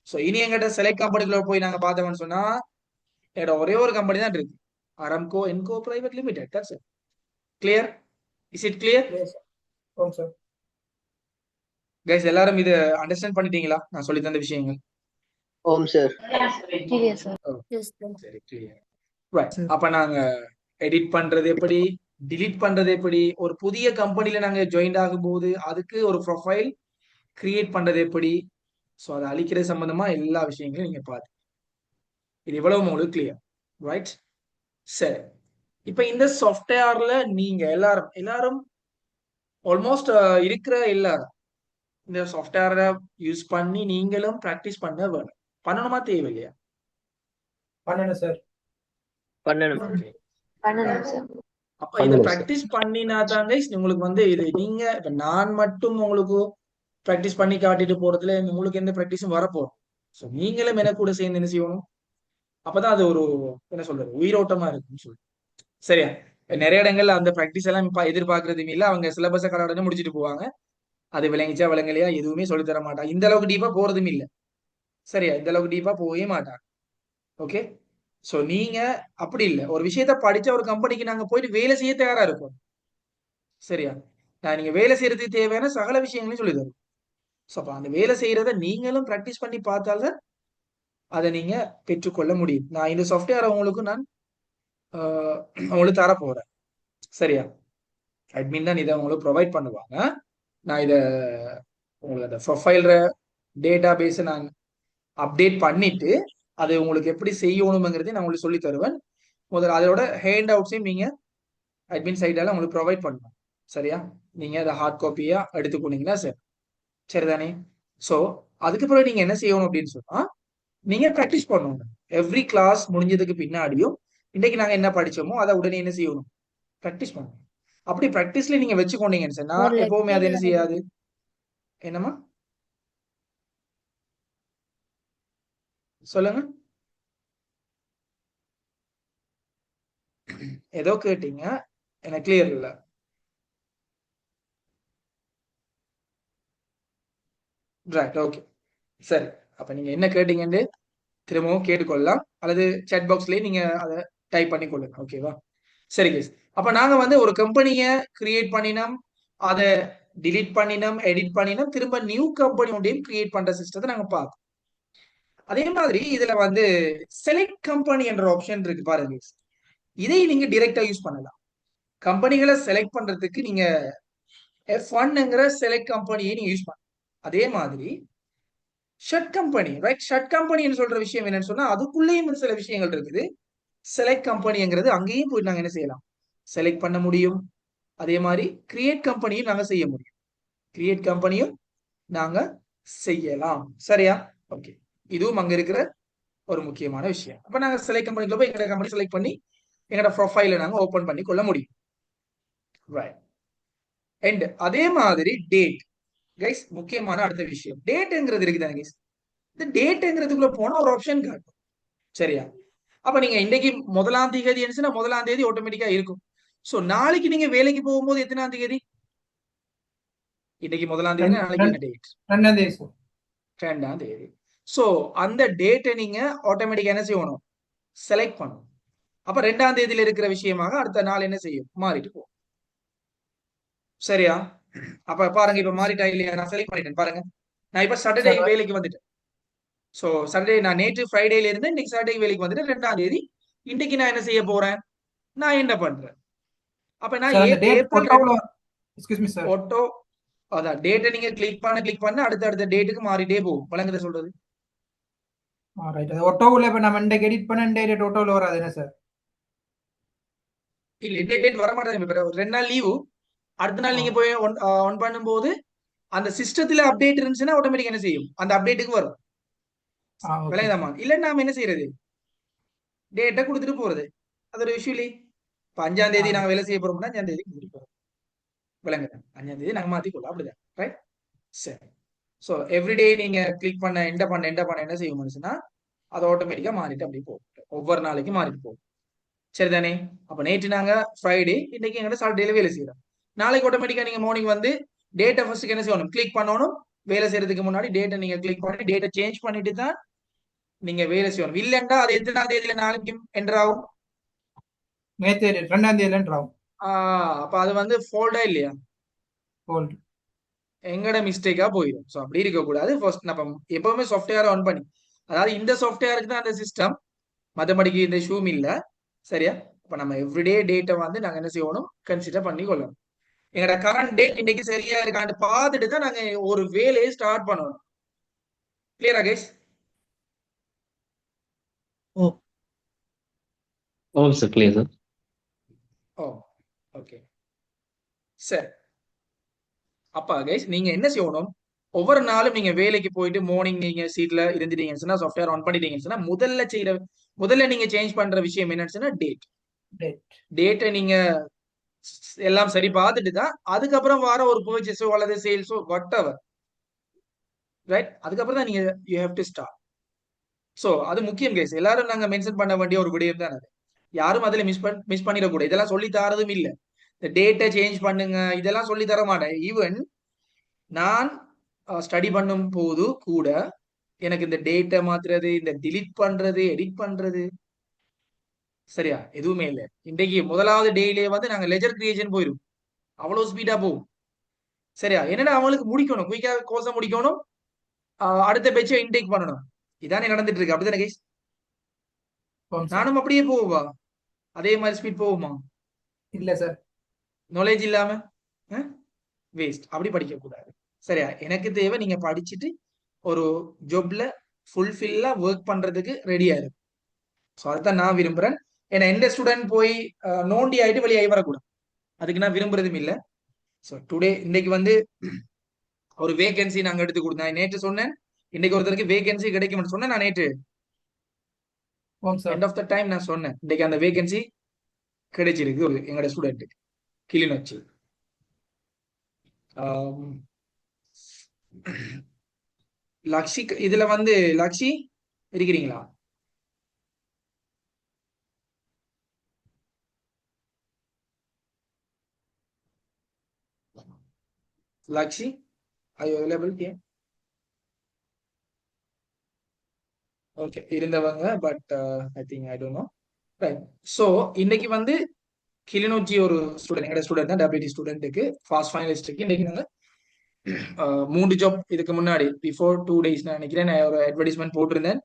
சோ இனி எங்கிட்ட செலக்ட் கம்பெனிக்குள்ள போய் நாங்க பார்த்தோம்னு சொன்னா என்னோட ஒரே ஒரு கம்பெனி தான் இருக்கு, Aramco and co private limited. That's it. Clear? Is it clear? Yes, sir. Guys எல்லாரும் இத அண்டர்ஸ்டாண்ட் பண்ணிட்டீங்களா, நான் சொல்லி தந்த விஷயங்கள்? ஓம் sir. Clear, sir. Yes, sir. சரி, கிளியர். ரைட். அப்ப நாங்க எடிட் பண்றது எப்படி, டிலீட் பண்றது எப்படி, ஒரு புதிய கம்பெனில நாங்க ஜாயின் ஆகும்போது அதுக்கு ஒரு ப்ரொஃபைல் கிரியேட் பண்றது எப்படி, ஸோ அதை அழிக்கிறது சம்பந்தமா எல்லா விஷயங்களையும் நீங்க பாத்து இது இவ்வளவு உங்களுக்கு கிளியர், ரைட்? சரி, இப்ப இந்த சாஃப்ட்வேர்ல நீங்க எல்லாரும் ஆல்மோஸ்ட் இருக்கிற எல்லாரும் இந்த சாஃப்ட்வேரை யூஸ் பண்ணி நீங்களும் பிராக்டிஸ் பண்ண வேணும். பண்ணணுமா தேவையில்லையா? பண்ணணும் சார். பண்ணணும். பண்ணணும் sir. அப்ப இதை பிராக்டிஸ் பண்ணினா தாங்க உங்களுக்கு வந்து இது நீங்க இப்ப நான் மட்டும் உங்களுக்கு பிராக்டிஸ் பண்ணி காட்டிட்டு போறதுல உங்களுக்கு எந்த பிராக்டிஸும் வரப்போறோம். ஸோ நீங்களும் என கூட சேர்ந்து என்ன செய்யணும், அப்பதான் அது ஒரு என்ன சொல்றது உயிரோட்டமா இருக்குன்னு சொல்லி. சரியா? நிறைய இடங்கள்ல அந்த பிராக்டிஸ் எல்லாம் எதிர்பார்க்கறதுமே இல்லை. அவங்க சிலபஸை கடவுடனே முடிச்சுட்டு போவாங்க. அது விளங்கிச்சா விளங்கலையா எதுவுமே சொல்லி தர மாட்டாங்க. இந்த அளவுக்கு டீப்பா போறதும் இல்லை. சரியா? இந்த அளவுக்கு டீப்பா போகவே மாட்டாங்க. ஓகே, சோ நீங்க அப்படி இல்லை, ஒரு விஷயத்த படிச்ச ஒரு கம்பெனிக்கு நாங்க போயிட்டு வேலை செய்ய தயாரா இருக்கோம். சரியா? நான் நீங்க வேலை செய்யறதுக்கு தேவையான சகல விஷயங்களையும் சொல்லி தரும். ஸோ அப்ப அந்த வேலை செய்யறத நீங்களும் பிராக்டிஸ் பண்ணி பார்த்தால்தான் அதை நீங்க பெற்றுக்கொள்ள முடியும். நான் இந்த சாஃப்ட்வேரை உங்களுக்கு நான் உங்களுக்கு தர போறேன். சரியா? அட்மின் தான் இதை உங்களுக்கு ப்ரொவைட் பண்ணுவாங்க. நான் இதை உங்களுக்கு அந்த ப்ரொஃபைல் டேட்டா பேஸை நான் அப்டேட் பண்ணிட்டு அது உங்களுக்கு எப்படி செய்யணுங்கிறதையும் நான் உங்களுக்கு சொல்லி தருவேன். முதல்ல அதோட ஹேண்ட் அவுட்ஸையும் நீங்க அட்மின் சைடால உங்களுக்கு ப்ரொவைட் பண்ணுவோம். சரியா? நீங்க அதை ஹார்ட் காப்பியா எடுத்துக்கொண்டீங்கன்னா சரி, சரிதானே? ஸோ அதுக்கப்புறம் நீங்க என்ன செய்யணும் அப்படின்னு சொன்னா நீங்க ப்ராக்டிஸ் பண்ணணும். எவ்ரி கிளாஸ் முடிஞ்சதுக்கு பின்னாடியும் இன்னைக்கு நாங்க என்ன படிச்சோமோ அதை உடனே என்ன செய்யணும், ப்ராக்டிஸ் பண்ணணும். அப்படி ப்ராக்டிஸ்ல நீங்க வச்சுக்கொண்டீங்கன்னு சொன்னா எப்பவுமே அது என்ன செய்யாது. என்னம்மா சொல்லுங்க, ஏதோ கேட்டீங்க, எனக்கு கிளியர் இல்ல. ரைட், ஓகே, சரி. அப்ப நீங்க என்ன கேட்டீங்கன்னு திரும்பவும் கேட்டுக்கொள்ளலாம், அல்லது சாட் பாக்ஸ்லயே நீங்க அதை டைப் பண்ணி கொள்ளுங்க. ஓகேவா? சரி கேஸ். அப்ப நாங்க வந்து ஒரு கம்பெனியை கிரியேட் பண்ணினோம், அதை டிலீட் பண்ணினோம், எடிட் பண்ணினோம், திரும்ப நியூ கம்பெனி ஒன்றையும் கிரியேட் பண்ற சிஸ்டத்தை நாங்க பார்த்தோம். அதே மாதிரி இதுல வந்து செலக்ட் கம்பெனி என்ற ஆப்ஷன் இருக்கு பாருங்க. இதை நீங்க டைரக்டா யூஸ் பண்ணலாம். கம்பெனிகளை செலக்ட் பண்றதுக்கு நீங்க F1ங்கிற செலக்ட் கம்பெனியை நீங்க யூஸ் பண்ணலாம். அதே மாதிரி ஷர்ட் கம்பெனி, ரைட்? ஷர்ட் கம்பெனின்னு சொல்ற விஷயம் என்னன்னு சொன்னா அதுக்குள்ளேயும் சில விஷயங்கள் இருக்குது. செலக்ட் கம்பெனிங்கிறது அங்கேயும் போய் நாங்க என்ன செய்யலாம், செலக்ட் பண்ண முடியும். அதே மாதிரி கிரியேட் கம்பெனியும் நாங்க செய்ய முடியும். கிரியேட் கம்பெனியும் நாங்க செய்யலாம். சரியா? ஓகே, இதுவும் அங்க இருக்கிற ஒரு முக்கியமான விஷயம். அப்ப நாங்க செலக்ட் கம்பெனிக்குள்ள போய் எங்க கம்பெனி செலக்ட் பண்ணி எங்களோட ப்ரொஃபைல நாங்க ஓபன் பண்ணி கொள்ள முடியும். ரைட். அண்ட் அதே மாதிரி டேட் கைஸ், முக்கியமான அடுத்த விஷயம் டேட்ங்கிறது இருக்குதாங்க கைஸ். இந்த டேட்ங்கிறதுக்குள்ள போனா ஒரு ஆப்ஷன் காட்டும். சரியா? அப்ப நீங்க இன்னைக்கு 1ஆம் தேதி இருந்துச்சுன்னா 1ஆம் தேதி ஆட்டோமேட்டிக்கா இருக்கும். சோ நாளைக்கு நீங்க வேலைக்கு போகும்போது எத்தனாம் தேதி? இன்னைக்கு 1ஆம் தேதி, நாளைக்கு என்ன டேட்? 2ஆம் தேதி சார். 2ஆம் தேதி. சோ அந்த டேட்டை நீங்க ஆட்டோமேட்டிக்கா என்ன செய்யணும், செலக்ட் பண்ணணும். அப்ப 2ஆம் தேதியில இருக்கிற விஷயமாக அடுத்த நாள் என்ன செய்யும், மாறிட்டு போகும். சரியா? அப்ப பாருங்க, இப்ப மாறிட்டா இல்லையா? நான் செலக்ட் பண்ணிட்டேன் பாருங்க. நான் இப்ப சாட்டர்டே Sir, வேலைக்கு வந்துட்டேன். சோ சாட்டர்டே நான் நேற்று ஃப்ரைடேல இருந்து இன்னைக்கு சாட்டர்டே வேலைக்கு வந்துட்டு 2ஆம் தேதி. இன்னைக்கு நான் என்ன செய்ய போறேன், நான் என்ன பண்றேன்? அப்ப நான் Sir, அந்த டேட் ஏப்ரல் போட்டோல எக்ஸ்கியூஸ் மீ சார். போட்டோ அதான் டேட்டை நீங்க கிளிக் பண்ண அடுத்த டேட்டுக்கு மாறிட்டே போகும். வழங்குத சொல்றது. ரைட். அது ஒட்டோவில் இப்போ நம்ம இன்றைக்கு எடிட் பண்ண டேட் ஒட்டோவில் வராது என்ன சார்? இல்ல இந்த டேட் வர மாட்டேன். 2 நாள் லீவு, அடுத்த நாள் நீங்க போய் ஒன் பண்ணும்போது அந்த சிஸ்டத்துல அப்டேட் இருந்துச்சுன்னா ஆட்டோமேட்டிக் என்ன செய்யும், அந்த அப்டேட்டுக்கு வரும். ஓகே. விளையாதாமா? இல்ல நாம என்ன செய்யறது, டேட்டை கொடுத்துட்டு போறது. அது ஒரு விஷயம் இல்லை. இப்ப 5ஆம் தேதி நாங்க வேலை செய்ய போறோம்னா 5ஆம் தேதி கொடுத்துட்டு போறோம். விளங்குது? 5ஆம் தேதி நாங்க மாத்திக்கொள்ளலாம். அப்படிதான். ரைட்? சரி. சோ எவ்ரிடே நீங்க கிளிக் பண்ண எண்ட பண்ண என்ன செய்யும் மனுஷனா அது ஆட்டோமேட்டிக்கா மாறிட்டு அப்படி போகும். ஒவ்வொரு நாளைக்கும் மாறிட்டு போகும். சரிதானே? அப்ப நேற்று நாங்க ஃப்ரைடே, இன்னைக்கு எங்கிட்ட சாட்டர்டேல வேலை செய்யறோம். நாளைக்கு ஆட்டோமேட்டிக்கா நீங்க மார்னிங் வந்து டேட்டை ஃபர்ஸ்ட் என்ன செய்யணும், கிளிக் பண்ணணும். வேலை செய்யறதுக்கு முன்னாடி டேட்டை நீங்க கிளிக் பண்ணி டேட்டை சேஞ்ச் பண்ணிட்டு தான் நீங்க வேலை செய்யணும். இல்லைன்னா அது எத்தனாம் தேதியில நாளைக்கு என்டர் ஆகும், நேற்று 2ஆம் தேதியில ஆகும். அப்ப அது வந்து ஃபோல்டா இல்லையா, ஹோல்ட். எங்கட மிஸ்டேக்கா போயிடும். ஸோ அப்படி இருக்கக்கூடாது. ஃபர்ஸ்ட் நம்ம எப்பவுமே சாஃப்ட்வேர் ஆன் பண்ணி, அதாவது இந்த சாஃப்ட்வேருக்கு தான் அந்த சிஸ்டம், மற்றபடிக்கு இந்த ஷூம் இல்ல. சரியா? இப்ப நம்ம எவ்ரிடே டேட்டை வந்து நாங்க என்ன செய்யணும், கன்சிடர் பண்ணி கொள்ளணும். எங்களோட கரண்ட் டேட் இன்னைக்கு சரியா இருக்கான்னு பார்த்துட்டு தான் நாங்க ஒரு வேலையை ஸ்டார்ட் பண்ணணும். கிளியரா கைஸ்? ஓ சார், கிளியர் சார். ஓ ஓகே, சரி. அப்பா கைஸ் நீங்க என்ன செய்யணும், ஒவ்வொரு நாளும் நீங்க வேலைக்கு போயிட்டு மார்னிங் நீங்க சீட்ல இருந்துட்டீங்கன்னு சொன்னா, சாஃப்ட்வேர் ஆன் பண்ணிட்டீங்கன்னு சொன்னா, முதல்ல நீங்க சேஞ்ச் பண்ற விஷயம் என்னன்னு சொன்னா டேட். டேட்டை நீங்க எல்லாம் சரி பார்த்துட்டு தான் அதுக்கப்புறம் வர ஒரு பர்ச்சேஸோ அல்லது சேல்ஸோ whatever, ரைட்? அதுக்கப்புறம் தான் நீங்க you have to start. So அது முக்கியம் கைஸ். எல்லாரும் நாங்க மென்ஷன் பண்ண வேண்டிய ஒரு விடயம் தான் அது. யாரும் அதுல மிஸ் பண்ணிடக்கூடாது. இதெல்லாம் சொல்லி தரதும் இல்ல. இந்த டேட்டை சேஞ்ச் பண்ணுங்க இதெல்லாம் சொல்லி தர மாட்டேன். ஈவன் நான் ஸ்டடி பண்ணும் போது கூட எனக்கு இந்த டேட்டை மாத்துறது, இந்த டிலீட் பண்றது, எடிட் பண்றது, சரியா, எதுவுமே இல்லை. இன்றைக்கு முதலாவது டேயிலே வந்து நாங்க லெஜர் கிரியேஷன் போயிடும். அவ்வளவு ஸ்பீடா போகும். சரியா? என்னடா அவங்களுக்கு முடிக்கணும், குயிக்கா கோர்ஸை முடிக்கணும், அடுத்த பேச்சை இன்டேக் பண்ணணும். இதானே நடந்துட்டு இருக்கு. அப்படிதானே கைஸ்? நானும் அப்படியே போவா, அதே மாதிரி ஸ்பீட் போகுமா? இல்ல சார். நாலேஜ் இல்லாம வேஸ்ட். அப்படி படிக்க கூடாது. சரியா? எனக்கு தேவை நீங்க படிச்சுட்டு ஒரு ஜாப்ல ஃபுல்ஃபில்லா ஒர்க் பண்றதுக்கு ரெடியா இருக்கு. ஸோ அதைத்தான் நான் விரும்புறேன். ஏன்னா எந்த ஸ்டூடெண்ட் போய் நோண்டி ஆயிட்டு வெளியாகி வரக்கூடாது. அதுக்கு நான் விரும்புறதும் இல்லை. ஸோ டுடே இன்னைக்கு வந்து ஒரு வேகன்சி நாங்க எடுத்து கொடுத்தேன். நேற்று சொன்னேன் இன்னைக்கு ஒருத்தருக்கு வேகன்சி கிடைக்கும்னு சொன்னேன். நான் நேற்று ஓம் sir. End of the time நான் சொன்னேன் இன்னைக்கு அந்த வேகன்சி கிடைச்சிருக்கு ஒரு எங்களோட ஸ்டூடெண்ட் கிளிநொச்சி. லக்ஷி இதுல வந்து லக்ஷி இருக்கிறீங்களா? லக்ஷி ஐ அவைலபிள் here? ஓகே இருந்தவங்க but I think I don't know. Right. So இன்னைக்கு வந்து கிளிநொச்சி ஒரு ஸ்டூடெண்ட் எங்களோட ஸ்டூடெண்ட் தான் டபிள்யூடி ஸ்டூடெண்ட்டுக்கு ஃபாஸ்ட் ஃபைனலிஸ்ட்டுக்கு இன்னைக்கு நாங்கள் 3 ஜாப் இதுக்கு முன்னாடி பிஃபோர் 2 days நான் நினைக்கிறேன் நான் ஒரு அட்வர்டைஸ்மெண்ட் போட்டிருந்தேன்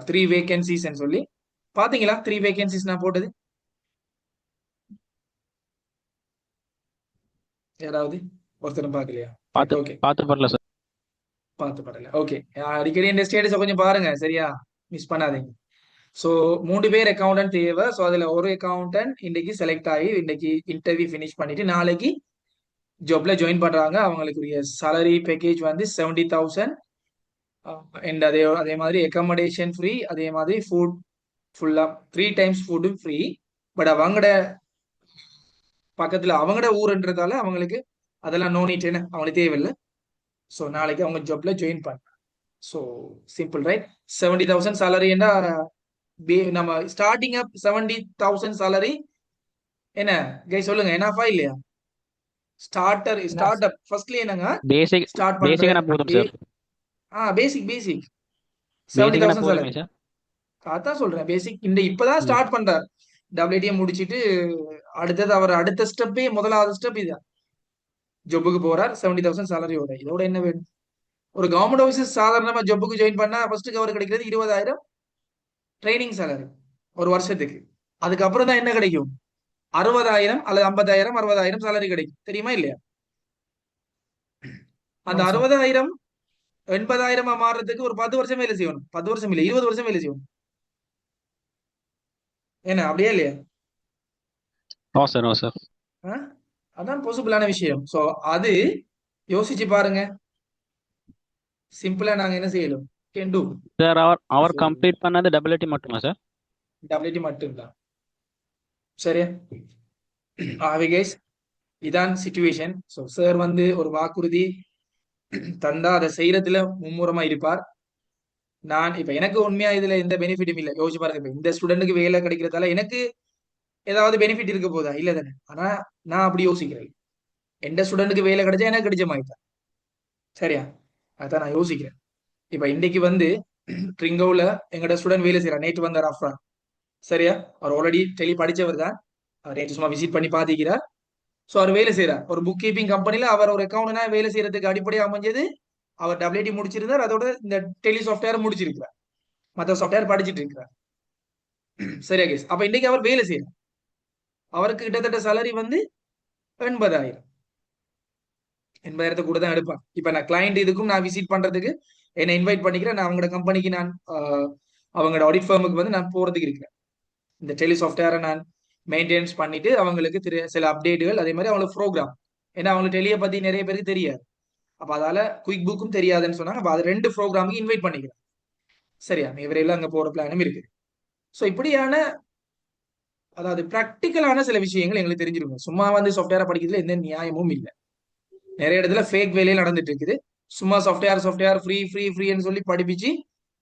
3 வேகன்சிஸ் சொல்லி. பாத்தீங்களா 3 வேகன்சிஸ் நான் போட்டது? யாராவது ஒருத்தரும் பார்க்கலையா? ஓகே பார்த்து பண்ணல சார். பார்த்து படல. ஓகே அடிக்கடி இந்த ஸ்டேட்டஸை கொஞ்சம் பாருங்க சரியா? மிஸ் பண்ணாதீங்க. ஸோ 3 பேர் அக்கௌண்டன்ட் தேவை. ஸோ அதுல ஒரு அக்கௌண்டன்ட் இன்னைக்கு செலக்ட் ஆகி இன்னைக்கு இன்டர்வியூ ஃபினிஷ் பண்ணிட்டு நாளைக்கு ஜாப்ல ஜாயின் பண்றாங்க. அவங்களுக்குரிய salary பேக்கேஜ் வந்து 70,000 அண்ட் அதே மாதிரி அக்காமடேஷன் ஃப்ரீ, அதே மாதிரி ஃபுட் ஃபுல்லா 3 times ஃபுட்டும் ஃப்ரீ. பட் அவங்களோட பக்கத்துல அவங்களோட ஊருன்றதால அவங்களுக்கு அதெல்லாம் நோ நீட், அவங்களுக்கு தேவையில்லை. ஸோ நாளைக்கு அவங்க ஜாப்ல ஜாயின் பண்ண. So simple right. 70,000 salary நம்ம ஸ்டார்டிங் அப் 70,000 salary என்ன கை சொல்லுங்க என்னாஃபா இல்லையா? ஸ்டார்ட் அப் ஃபர்ஸ்ட்ல என்னங்க பேசிக் ஸ்டார்ட் பேசிக்கான போதும் சார். பேசிக் பேசிக்கான 70,000 போதுமே salary. சார். அதான் சொல்றேன் பேசிக் இப்பதான் ஸ்டார்ட் பண்றாரு. WTM முடிச்சிட்டு அடுத்தது அவர் அடுத்த ஸ்டெப்பே முதலாவது ஸ்டெப் இதுதான். ஜொப்புக்கு போறார் 70,000 salary-யோட. இதோட என்ன வேணும்? ஒரு கவர்மெண்ட் ஆஃபீஸர் சாதாரணமா ஜொப்புக்கு ஜாயின் பண்ணா ஃபர்ஸ்ட் அவர் கிடைக்கிறது 20,000 ட்ரைனிங் salary ஒரு வருஷத்துக்கு. அதுக்கப்புறம் தான் என்ன கிடைக்கும்? 60,000 அல்லது 50,000 60,000 salary கிடைக்கும். தெரியுமா இல்லையா? அந்த 60,000 80,000 மாறுறதுக்கு ஒரு 10 வருஷம் வேலை செய்யணும். 10 வருஷம் இல்லை 20 வருஷம் வேலை செய்யணும். என்ன அப்படியே இல்லையா? ஓ சார், ஓ சார். அதான் பாசிபிளான விஷயம். ஸோ அது யோசிச்சு பாருங்க. சிம்பிளா நாங்க என்ன செய்யலாம்? கேன் டூ சார் அவர் கம்ப்ளீட் பண்ணது WT மட்டுமா சார்? WT மட்டும்தான். சரியா? ஆகவே கைஸ் இதான் சிச்சுவேஷன். ஸோ சார் வந்து ஒரு வாக்குறுதி தந்தா அதை செய்யறதுல மும்முரமா இருப்பார். நான் இப்ப எனக்கு உண்மையா இதுல எந்த பெனிஃபிட்டும் இல்லை. யோசிச்சு பாருங்க. இப்ப இந்த ஸ்டூடெண்ட்டுக்கு வேலை கிடைக்கிறதால எனக்கு ஏதாவது பெனிஃபிட் இருக்க போதா? இல்ல தானே? ஆனா நான் அப்படி யோசிக்கிறேன். எந்த ஸ்டூடெண்ட்டுக்கு வேலை கிடைச்சா எனக்கு கிடைச்ச மாதிரி தான். சரியா? அதான் நான் யோசிக்கிறேன். இப்ப இன்னைக்கு வந்து ட்ரிங்கோல எங்கட ஸ்டூடெண்ட் வேலை செய்யறார். நேற்று வந்தார் அஃப்ரான். சரியா? அவர் ஆல்ரெடி டெலி படிச்சவர் தான். அவர் நேற்று சும்மா விசிட் பண்ணி பாத்திக்கிறார். ஸோ அவர் வேலை செய்யறார் ஒரு புக் கீப்பிங் கம்பெனில. அவர் ஒரு அக்கௌண்டனா வேலை செய்யறதுக்கு அடிப்படையாக அமைஞ்சது அவர் WT முடிச்சிருந்தார். அதோட இந்த டெலி சாஃப்ட்வேர் முடிச்சிருக்கிறார். மற்ற சாஃப்ட்வேர் படிச்சுட்டு இருக்கிறார். சரியா கேஸ்? அப்ப இன்னைக்கு அவர் வேலை செய்யறார். அவருக்கு கிட்டத்தட்ட salary வந்து 80,000 கூட தான் எடுப்பான். இப்ப நான் கிளைண்ட் இதுக்கும் நான் விசிட் பண்றதுக்கு என்னை இன்வைட் பண்ணிக்கிறேன். நான் அவங்களோட கம்பெனிக்கு நான் அவங்களோட ஆடிட் ஃபர்முக்கு வந்து நான் போறதுக்கு இருக்கிறேன். இந்த டெலி சாஃப்ட்வேரை நான் மெயின்டெனன்ஸ் பண்ணிட்டு அவங்களுக்கு சில அப்டேட்டுகள், அதே மாதிரி அவங்களுக்கு ப்ரோக்ராம். ஏன்னா அவங்களுக்கு டெலியை பத்தி நிறைய பேருக்கு தெரியாது. அப்ப அதால குயிக் புக்கும் தெரியாதுன்னு சொன்னாங்க. அப்ப அது 2 ப்ரோக்ராமுக்கு இன்வைட் பண்ணிக்கிறேன். சரியா? விரைவில் அங்க போற பிளானும் இருக்கு. ஸோ இப்படியான அதாவது பிராக்டிக்கலான சில விஷயங்கள் எங்களுக்கு தெரிஞ்சிருக்கும். சும்மா வந்து சாஃப்ட்வேரை படிக்கிறதுல எந்த நியாயமும் இல்லை. நிறைய இடத்துல ஃபேக் வேலையில் நடந்துட்டு இருக்குது. சும்மா சாஃப்ட்வேர் ஃப்ரீன்னு சொல்லி படிப்பிச்சு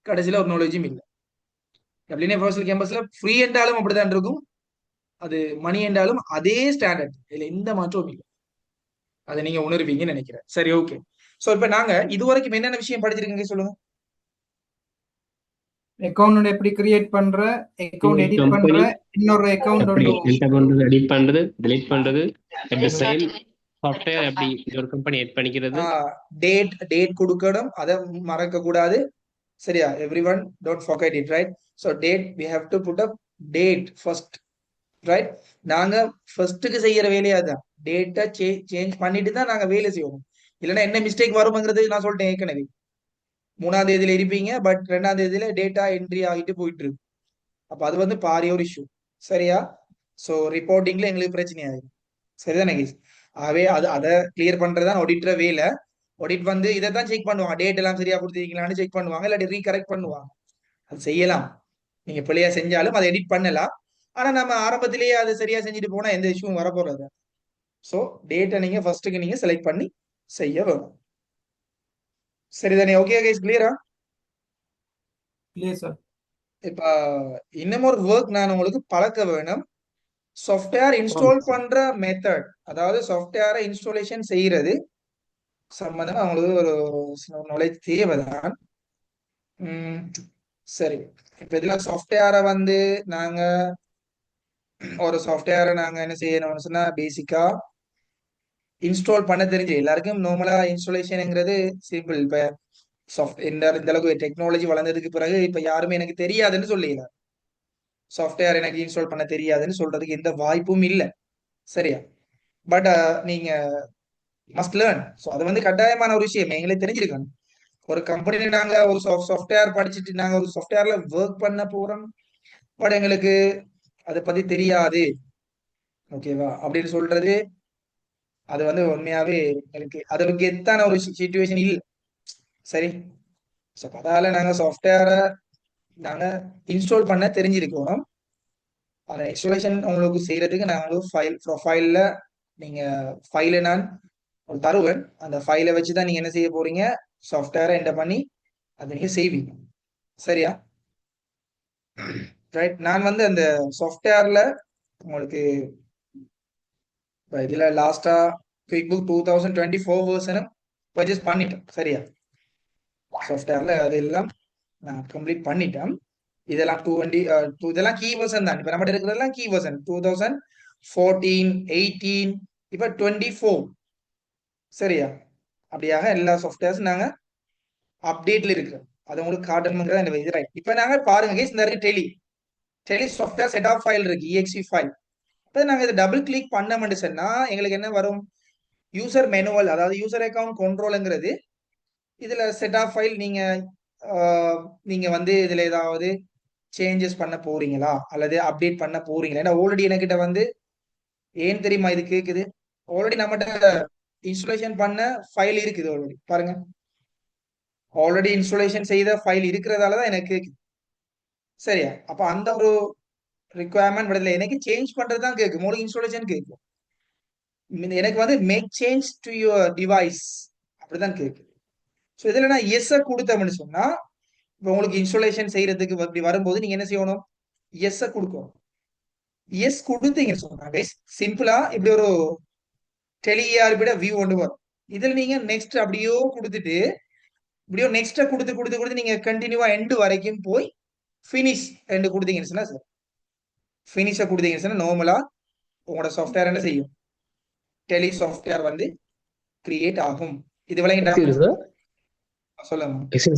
கடைசியில ஒரு நாலேஜும் இல்லை. எப்படின்னா ப்ரொஃபஷனல் கேம்பஸ்ல ஃப்ரீ என்றாலும் அப்படிதான் இருக்கும். அது மணி என்றாலும் அதே ஸ்டாண்டர்ட். இதுல எந்த மாற்றமும் இல்லை. அதை நீங்க உணர்வீங்கன்னு நினைக்கிறேன். சரி, ஓகே. சோ இப்ப நாங்க இதுவரைக்கும் என்னென்ன விஷயம் படிச்சிருக்கீங்க சொல்லுங்க. அக்கவுண்ட் எப்படி கிரியேட் பண்ற, அக்கவுண்ட் எடிட் பண்ற, இன்னொரு அக்கவுண்ட் எடிட் பண்றது, delete பண்றது, at the same சாஃப்ட்வேர் எப்படி ஒரு கம்பெனி எட் பண்ணிக்கிறது, டேட் கொடுக்கணும், அதை மறக்க கூடாது. சரியா? Everyone don't forget it, right? So date we have to put up date first. Right? நாங்க ஃபர்ஸ்ட்டுக்கு செய்யற வேலையா தான் டேட்டா சேஞ்ச் பண்ணிட்டு தான் நாங்க வேலை செய்வோம். இல்லைன்னா என்ன மிஸ்டேக் வரும்ங்கிறது நான் சொல்லிட்டேன் ஏற்கனவே. 3ஆம் தேதியில இருப்பீங்க, பட் 2ஆம் தேதியில டேட்டா என்ட்ரி ஆகிட்டு போயிட்டு இருக்கு. அப்ப அது வந்து பாரிய ஒரு இஷ்யூ. சரியா? ஸோ ரிப்போர்ட்டிங்ல எங்களுக்கு பிரச்சனை ஆகும். சரிதானே கேஸ்? ஆகவே அதை கிளியர் பண்றதுதான் ஆடிட்டர் வேலை. ஆடிட் வந்து இதை தான் செக் பண்ணுவாங்க, டேட் எல்லாம் சரியா கொடுத்துருக்கீங்களான்னு செக் பண்ணுவாங்க, இல்லாட்டி ரீகரெக்ட் பண்ணுவாங்க. அது செய்யலாம், நீங்க பிள்ளையா செஞ்சாலும் அதை எடிட் பண்ணலாம். ஆனா நம்ம ஆரம்பத்திலேயே அதை சரியா செஞ்சுட்டு போனா எந்த இஷ்யூவும் வரப்போறது. ஸோ டேட்டை நீங்க ஃபர்ஸ்ட்டுக்கு நீங்க செலக்ட் பண்ணி செய்ய வேணும். சரிதானே? ஓகே கைஸ், கிளியரா? clear sir. இப்ப இன்னும் ஒரு ஒர்க் நான் உங்களுக்கு பழக்க வேணும். சாஃப்ட்வேர் இன்ஸ்டால் பண்ற மெத்தட், அதாவது சாஃப்ட்வேரை இன்ஸ்டாலேஷன் செய்யறது சம்பந்தமா அவங்களுக்கு ஒரு நாலேஜ் தேவைதான். சரி, இப்ப இதுல சாஃப்ட்வேரை வந்து நாங்க ஒரு சாஃப்ட்வேரை நாங்க என்ன செய்யணும்னு சொன்னா பேசிக்கா இன்ஸ்டால் பண்ண தெரிஞ்சு எல்லாருக்கும் நார்மலா இன்ஸ்டாலேஷன்ங்கிறது சிம்பிள். இப்ப இந்த அளவுக்கு டெக்னாலஜி வளர்ந்ததுக்கு பிறகு இப்ப யாருமே எனக்கு தெரியாதுன்னு சொல்லல, சாஃப்ட்வேர் எனக்கு இன்ஸ்டால் பண்ண தெரியாதுன்னு சொல்றதுக்கு எந்த வாய்ப்பும் இல்லை. சரியா? பட் நீங்க மஸ்ட் லேர்ன். ஸோ அது வந்து கட்டாயமான ஒரு விஷயம், எங்களே தெரிஞ்சிருக்கணும். ஒரு கம்பெனில நாங்க ஒரு சாஃப்ட்வேர் படிச்சுட்டு நாங்க ஒரு சாஃப்ட்வேர்ல ஒர்க் பண்ண போறோம், பட் எங்களுக்கு அதை பத்தி தெரியாது, ஓகேவா அப்படின்னு சொல்றது அது வந்து உண்மையாவே எங்களுக்கு அதற்கு எத்தான ஒரு சிச்சுவேஷன் இல்லை. சரி, ஸோ அதால நாங்க சாஃப்ட்வேரை நாங்க இன்ஸ்டால் பண்ண தெரிஞ்சிருக்கணும். அதை இன்ஸ்டாலேஷன் உங்களுக்கு செய்யறதுக்கு நாங்க ப்ரொஃபைல்ல நீங்க ஃபைலை நான் தருவேன். அந்த ஃபைலை வச்சுதான் நீங்க என்ன செய்ய போறீங்க, சாஃப்ட்வேரை என்டர் பண்ணி அதை நீங்க செய்வீங்க. சரியா? ரைட். நான் வந்து அந்த சாஃப்ட்வேர்ல உங்களுக்கு இதுல லாஸ்டா QuickBook 2024 வெர்ஷனும் பர்ச்சேஸ் பண்ணிட்டேன். சரியா? சாஃப்ட்வேர்ல அது எல்லாம் நான் கம்ப்ளீட் பண்ணிட்டேன். இதெல்லாம் 220 இதெல்லாம் கீ வெர்ஷன் தான். இப்ப நம்ம இருக்கிறதெல்லாம் கீ வெர்ஷன் 2014, 18, இப்ப 24. சரியா? அப்படியாக எல்லா சாஃப்ட்வேர்ஸும் நாங்க அப்டேட்ல இருக்கிறோம். அது உங்களுக்கு காட்டணுங்கிறத இந்த இது. ரைட். இப்ப நாங்க பாருங்க கேஸ், இந்த டெலி சாஃப்ட்வேர் செட் ஆஃப் ஃபைல் இருக்கு, exe ஃபைல். இப்போ நாங்க இதை டபுள் கிளிக் பண்ண சொன்னா எங்களுக்கு என்ன வரும், யூசர் மேனுவல், அதாவது யூசர் அக்கவுண்ட் கண்ட்ரோல்ங்கிறது. இதுல செட் ஆஃப் ஃபைல் நீங்க வந்து இதுல ஏதாவது சேஞ்சஸ் பண்ண போறீங்களா அல்லது அப்டேட் பண்ண போறீங்களா? ஏன்னா ஆல்ரெடி என்கிட்ட வந்து ஏன் தெரியுமா இது கேக்குது, ஆல்ரெடி நம்மகிட்ட இன்ஸ்டாலேஷன் பண்ண ஃபைல் இருக்குது ஆல்ரெடி. பாருங்க, ஆல்ரெடி இன்ஸ்டாலேஷன் செய்த ஃபைல் இருக்கிறதாலதான் எனக்கு கேக்குது. சரியா? அப்ப அந்த ஒரு ரிக்குவயர்மெண்ட் விடல, எனக்கு சேஞ்ச் பண்றதுதான் கேட்கும், உங்களுக்கு இன்ஸ்டாலேஷன் கேட்கும். எனக்கு வந்து make change to your device அப்படிதான் கேட்குது. ஸோ இதுல நான் எஸ் கொடுத்தோம்னு சொன்னா, இப்போ உங்களுக்கு இன்ஸ்டாலேஷன் செய்யறதுக்கு அப்படி வரும்போது நீங்க என்ன செய்யணும், எஸ் கொடுக்கணும். எஸ் கொடுத்தீங்கன்னு சொன்னா சிம்பிளா இப்படி ஒரு டெலிஆர்பிட வியூ ஒன்று வரும். இதுல நீங்க நெக்ஸ்ட் அப்படியோ கொடுத்துட்டு இப்படியோ நெக்ஸ்ட கொடுத்து கொடுத்து கொடுத்து நீங்க கண்டினியூவா எண்டு வரைக்கும் போய் ஃபினிஷ் எண்டு கொடுத்தீங்கன்னு சொன்னா சார், ஃபினிஷ கொடுத்தீங்கன்னு சொன்னா நார்மலா உங்களோட சாஃப்ட்வேர் என்ன செய்யும், டெலி சாஃப்ட்வேர் வந்து கிரியேட் ஆகும். இது விளங்கிட்டா? சொல்லுங்க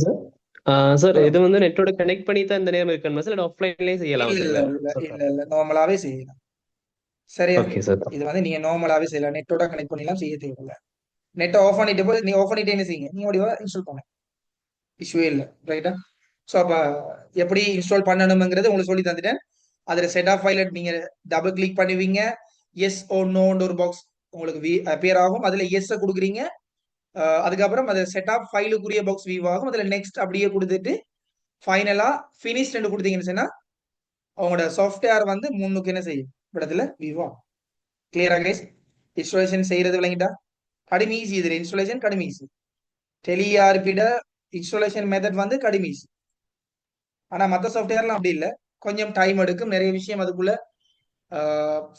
சார். இது வந்து நெட்டோட கனெக்ட் பண்ணி தான் இந்த நேரம் இருக்கணுமா சார், இல்ல ஆஃப்லைன்லயே செய்யலாம்? இல்ல நார்மலாவே செய்யலாம். சரியா? Okay sir. இது வந்து நீங்க நார்மலாவே செய்யலாம், நெட்டோட கனெக்ட் பண்ணிலாம் செய்ய தேவையில்ல. நெட்டை ஆஃப் பண்ணிட்டு போய் நீங்க ஆஃப் பண்ணிட்டு என்ன செய்யுங்க, நீங்க ஓடிவா இன்ஸ்டால் பண்ண இஷ்யூவே இல்லை. ரைட்டா? ஸோ அப்ப எப்படி இன்ஸ்டால் பண்ணணுங்கிறது உங்களுக்கு சொல்லி தந்துட்டேன். அதுல செட் ஆஃப் ஃபைல நீங்க டபுள் கிளிக் பண்ணுவீங்க, எஸ் ஓ நோன்னு ஒரு பாக்ஸ் உங்களுக்கு அப்பியர் ஆகும், அதுல எஸ் கொடுக்குறீங்க. அதுக்கப்புறம் அது செட் ஆஃப் ஃபைலுக்குரிய பாக்ஸ் வியூ ஆகும், அதுல நெக்ஸ்ட் அப்படியே கொடுத்துட்டு ஃபைனலா ஃபினிஷ் கொடுத்தீங்கன்னு சொன்னா அவங்களோட சாஃப்ட்வேர் வந்து முன்னுக்கு என்ன செய்யும், இடத்துல வியூ ஆகும். கிளியரா கைஸ்? இன்ஸ்டாலேஷன் செய்யறது விளங்கிட்டா? கடிம ஈஸி. இதுல இன்ஸ்டாலேஷன் கடிம ஈஸி. டெலிஆர்பிட இன்ஸ்டாலேஷன் மெத்தட் வந்து கடிம ஈஸி. ஆனா மற்ற சாஃப்ட்வேர்லாம் அப்படி இல்லை, கொஞ்சம் டைம் எடுக்கும், நிறைய விஷயம் அதுக்குள்ள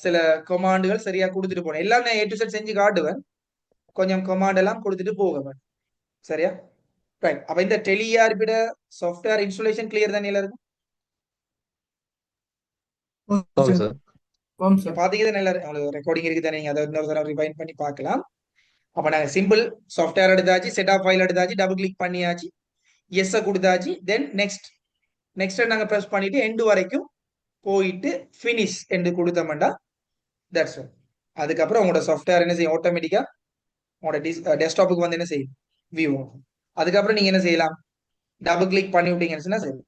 சில கொமாண்டுகள் சரியா கொடுத்துட்டு போனேன். எல்லாம் நான் A to Z செஞ்சு காட்டுவேன், கொஞ்சம் கொமாண்ட் எல்லாம் கொடுத்துட்டு போவேன். சரியா? ரைட். அப்ப இந்த டெலிஆர்பிட சாஃப்ட்வேர் இன்ஸ்டாலேஷன் கிளியர் தானே எல்லாருக்கும்? பாத்தீங்கன்னா எல்லாரும் உங்களுக்கு ரெக்கார்டிங் இருக்கு தானே, அதை இன்னொரு தடவை ரிவைண்ட் பண்ணி பார்க்கலாம். அப்ப நாங்க சிம்பிள் சாஃப்ட்வேர் எடுத்தாச்சு, செட் ஆஃப் ஃபைல் எடுத்தாச்சு, டபுள் கிளிக் பண்ணியாச்சு, எஸ் கொடுத்தாச்சு, தென் நெக்ஸ்ட் நாங்க ப்ரெஸ் பண்ணிட்டு எண்டு வரைக்கும் போயிட்டு ஃபினிஷ் என்று கொடுத்தோம்னா தட்ஸ் ஆல். அதுக்கப்புறம் உங்களோட சாஃப்ட்வேர் என்ன செய்யும், ஆட்டோமேட்டிக்கா உங்களோட டெஸ்க்டாப்புக்கு வந்து என்ன செய்யும், வியூ ஆகும். அதுக்கப்புறம் நீங்க என்ன செய்யலாம், டபுள் கிளிக் பண்ணி விட்டீங்கன்னா சரி,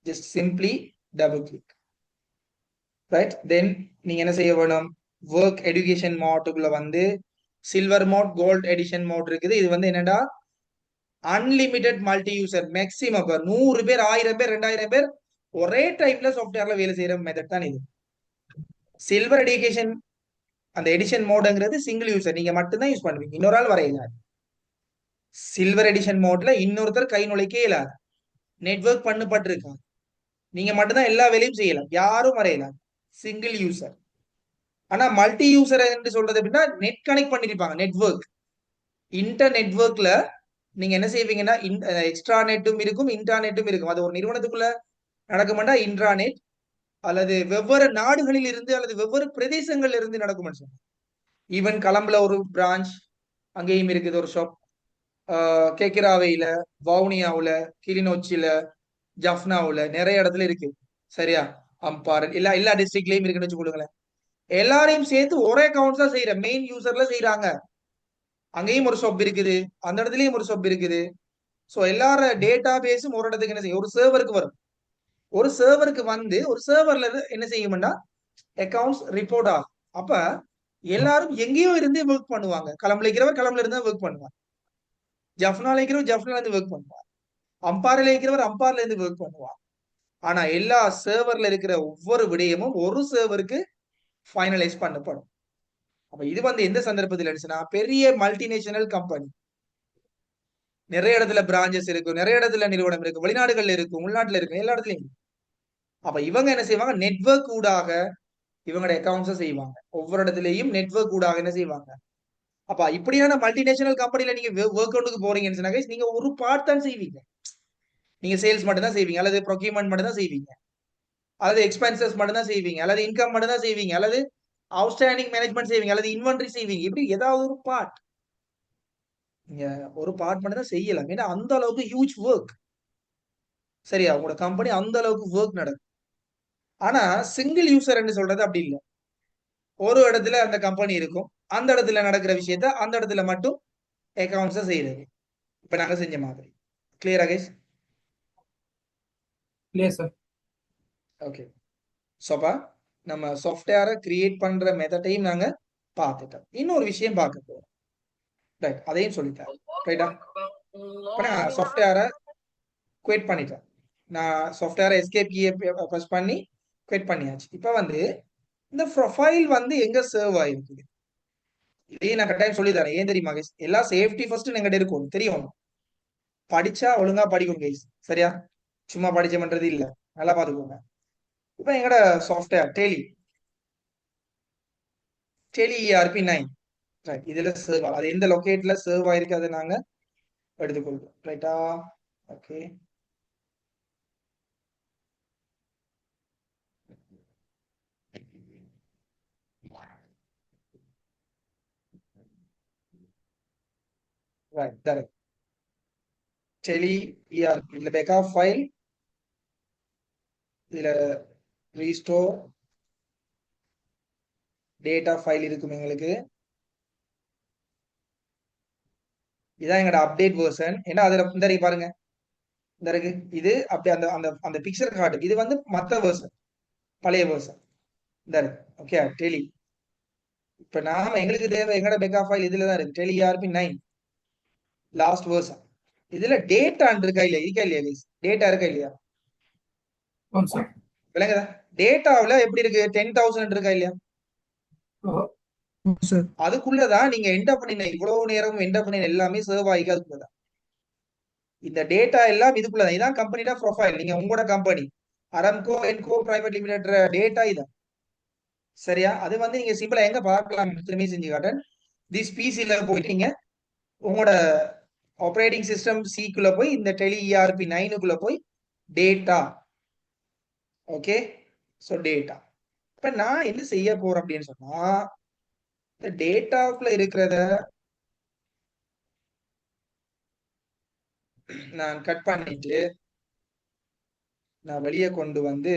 just simply double click, right. Then நீங்க என்ன செய்ய வேணும், ஒர்க் எஜுகேஷன் மோட்டுக்குள்ள வந்து silver mode, gold edition mode இருக்குது. இது வந்து என்னடா அன்லிமிட்டெட் மல்டி யூசர், மேக்ஸிமம் 100 பேர், 1000 பேர், 2000 பேர் ஒரே டைம்ல சாஃப்ட்வேர்ல வேலை செய்யற மெத்தட் தான் இது. சில்வர் எஜுகேஷன் அந்த எடிஷன் மோடுங்கிறது சிங்கிள் யூசர், நீங்க மட்டும்தான் யூஸ் பண்ணுவீங்க, இன்னொரு ஆள் வரையலாது. சில்வர் எடிஷன் மோட்ல இன்னொருத்தர் கை நுழைக்கே இயலாது, நெட்வொர்க் பண்ணப்பட்டிருக்காங்க, நீங்க மட்டும்தான் எல்லா வேலையும் செய்யலாம், யாரும் வரையலாம், சிங்கிள் யூசர். ஆனா மல்டி யூசர் என்று சொல்றது எப்படின்னா, நெட் கனெக்ட் பண்ணிருப்பாங்க, நெட்வொர்க், இன்டர் நெட்வொர்க்ல நீங்க என்ன செய்வீங்கன்னா, எக்ஸ்ட்ரா நெட்டும் இருக்கும், இன்டர்நெட்டும் இருக்கும். அது ஒரு நிறுவனத்துக்குள்ள நடக்கும்னா இன்ட்ராநெட், அல்லது வெவ்வேறு நாடுகளில் இருந்து அல்லது வெவ்வேறு பிரதேசங்கள்ல இருந்து நடக்கும். ஈவன் கலம்புல ஒரு பிரான்ச், அங்கேயும் இருக்குது ஒரு ஷாப், கேக்கிராவையில, வவுனியாவுல, கிளிநொச்சியில, ஜஃப்னாவுல, நிறைய இடத்துல இருக்கு. சரியா, அம்பாறை, எல்லா டிஸ்ட்ரிக்ட்லயும் இருக்குன்னு வச்சு கொடுங்களேன். எல்லாரையும் சேர்த்து ஒரே அக்கௌண்ட் தான் செய்யற மெயின் யூசர்ல செய்யறாங்க. அங்கேயும் ஒரு ஷாப் இருக்குது, அந்த இடத்துலயும் ஒரு ஷாப் இருக்குது. ஸோ எல்லார டேட்டா பேஸும் ஒரு இடத்துக்கு என்ன செய்யும், ஒரு சர்வருக்கு வரும். ஒரு சர்வருக்கு வந்து ஒரு சர்வர்ல என்ன செய்யும்னா அக்கௌண்ட்ஸ் ரிப்போர்ட் ஆகும். அப்ப எல்லாரும் எங்கேயோ இருந்து ஒர்க் பண்ணுவாங்க. கலம்புல இருக்கிறவர் கலம்புல இருந்து ஒர்க் பண்ணுவாங்க, ஜஃப்னால இருக்கிறவர் ஜஃப்னால இருந்து ஒர்க் பண்ணுவாங்க, அம்பாறையில இருக்கிறவர் அம்பாறையில இருந்து ஒர்க் பண்ணுவாங்க. ஆனா எல்லா சர்வர்ல இருக்கிற ஒவ்வொரு விடயமும் ஒரு சர்வருக்கு ஃபைனலைஸ் பண்ணப்படும். அப்ப இது வந்து எந்த சந்தர்ப்பத்தில் இருந்துச்சுன்னா, பெரிய மல்டிநேஷனல் கம்பெனி, நிறைய இடத்துல பிரான்சஸ் இருக்கு, நிறைய இடத்துல நிறுவனம் இருக்கு, வெளிநாடுகள்ல இருக்கு, உள்நாட்டுல இருக்கு, எல்லா இடத்துலயும். அப்ப இவங்க என்ன செய்வாங்க, நெட்வொர்க் ஊடாக இவங்களோட அக்கௌண்ட்ஸை செய்வாங்க, ஒவ்வொரு இடத்துலயும் நெட்வொர்க் ஊடாக என்ன செய்வாங்க. அப்ப இப்படியான மல்டிநேஷனல் கம்பெனில நீங்க ஒர்க் அவுட்டுக்கு போறீங்கன்னு சொன்னாங்க, நீங்க ஒரு பார்ட் தான் செய்வீங்க. நீங்க சேல்ஸ் மட்டும் தான் செய்வீங்க, அல்லது ப்ரொக்யூர்மெண்ட் மட்டும் தான் செய்வீங்க, அல்லது எக்ஸ்பென்சஸ் மட்டும் தான் செய்வீங்க, அல்லது இன்கம் மட்டும் தான் செய்வீங்க, அல்லது அவுட்ஸ்டாண்டிங் மேனேஜ்மெண்ட் செய்வீங்க, அல்லது இன்வென்டரி செய்வீங்க. இப்படி ஏதாவது ஒரு பார்ட், நீங்க ஒரு பார்ட் மட்டும் தான் செய்யலாம். ஏன்னா அந்த அளவுக்கு ஹியூஜ் ஒர்க். சரியா, உங்களோட கம்பெனி அந்த அளவுக்கு ஒர்க் நடக்கும். ஆனா சிங்கிள் யூசர் சொல்றது அப்படி இல்லை. ஒரு இடத்துல அந்த கம்பெனி இருக்கும், அந்த இடத்துல நடக்கிற விஷயத்த அந்த இடத்துல மட்டும் அக்கௌண்ட்ஸை செய்யறது. இப்ப நாங்க செஞ்ச மாதிரி. கிளியரா கைஸ்? இல்லையா சார்? ஓகே. சோப்பா நம்ம சாஃப்ட்வேரை கிரியேட் பண்ற மெத்தடையும் நாங்க பார்த்துட்டோம். இன்னொரு விஷயம் பார்க்க போறோம், ரைட்? அதையும் சொல்லிட்டேன், ரைட்டா? இப்ப நான் சாஃப்ட்வேரை குயிட் பண்ணிட்டேன். நான் சாஃப்ட்வேரை எஸ்கேப் கீயை ப்ரெஸ் பண்ணி குயிட் பண்ணியாச்சு. இப்ப வந்து இந்த ப்ரொஃபைல் வந்து எங்க சர்வ் ஆயிருக்குது, இதையும் நான் கட்டாயம் சொல்லி தரேன். ஏன் தெரியுமா கைஸ்? எல்லாம் சேஃப்டி ஃபர்ஸ்ட் எங்கிட்ட இருக்கும், தெரியும். படிச்சா ஒழுங்கா படிக்கும் கைஸ், சரியா? சும்மா படிச்ச பண்றது இல்ல, நல்லா பாத்துக்கோங்க. இப்ப எங்கட சாஃப்ட்வேர் டெலி ERP9, ரைட்? இதுல சர்வ், அது எந்த லொகேட்ல சர்வ் ஆயிருக்கு அதை நாங்க எடுத்துக்கொள்வோம், ரைட்டா? Okay. Right, correct. Tally ERP, இதுல பேக்கப் ஃபைல், இதுல ரீஸ்டோர் டேட்டா ஃபைல் இருக்கும் எங்களுக்கு. இதான் எங்களோட அப்டேட் வெர்ஷன். ஏன்னா அதுல இந்த இருக்கு பாருங்க, இந்த இருக்கு, இது அப்படி அந்த அந்த அந்த பிக்சர் கார்டு, இது வந்து மத்த வெர்ஷன், பழைய வெர்ஷன் இந்த இருக்கு. ஓகே, டெலி. இப்ப நாம எங்களுக்கு தேவை எங்கட பேக்கப் ஃபைல் இதுல தான் இருக்கு, டெலி ERP9 லாஸ்ட் வெர்ஷன். இதுல டேட்டா இருக்கா இல்லையா, இருக்கா இல்லையா கைஸ்? டேட்டா இருக்கா இல்லையா? சார். விளங்குதா? டேட்டாவுல எப்படி இருக்கு, 10,000 இருக்கா இல்லையா? அதுக்குள்ளதான் நீங்க என்டர் பண்ணின இவ்வளவு நேரம் என்டர் பண்ணின எல்லாமே சர்வ் ஆகிக்க. அதுக்குள்ளதான் இந்த டேட்டா எல்லாம் இதுக்குள்ளதான். இதான் கம்பெனியோட ப்ரொஃபைல். நீங்க உங்களோட company Aramco and co private limited data இதான், சரியா? அது வந்து நீங்க சிம்பிளா எங்க பார்க்கலாம், திரும்பி செஞ்சு காட்டேன். திஸ் பிசில போயிட்டு நீங்க உங்களோட ஆப்ரேட்டிங் சிஸ்டம் சிக்குள்ள போய் இந்த டெலி ERP9க்குள்ள போய் டேட்டா, ஓகே. ஸோ டேட்டா, இப்ப நான் என்ன செய்ய போறேன் அப்படின்னு சொன்னா, இந்த டேட்டாக்குள்ள இருக்கிறத நான் கட் பண்ணிட்டு நான் வெளியே கொண்டு வந்து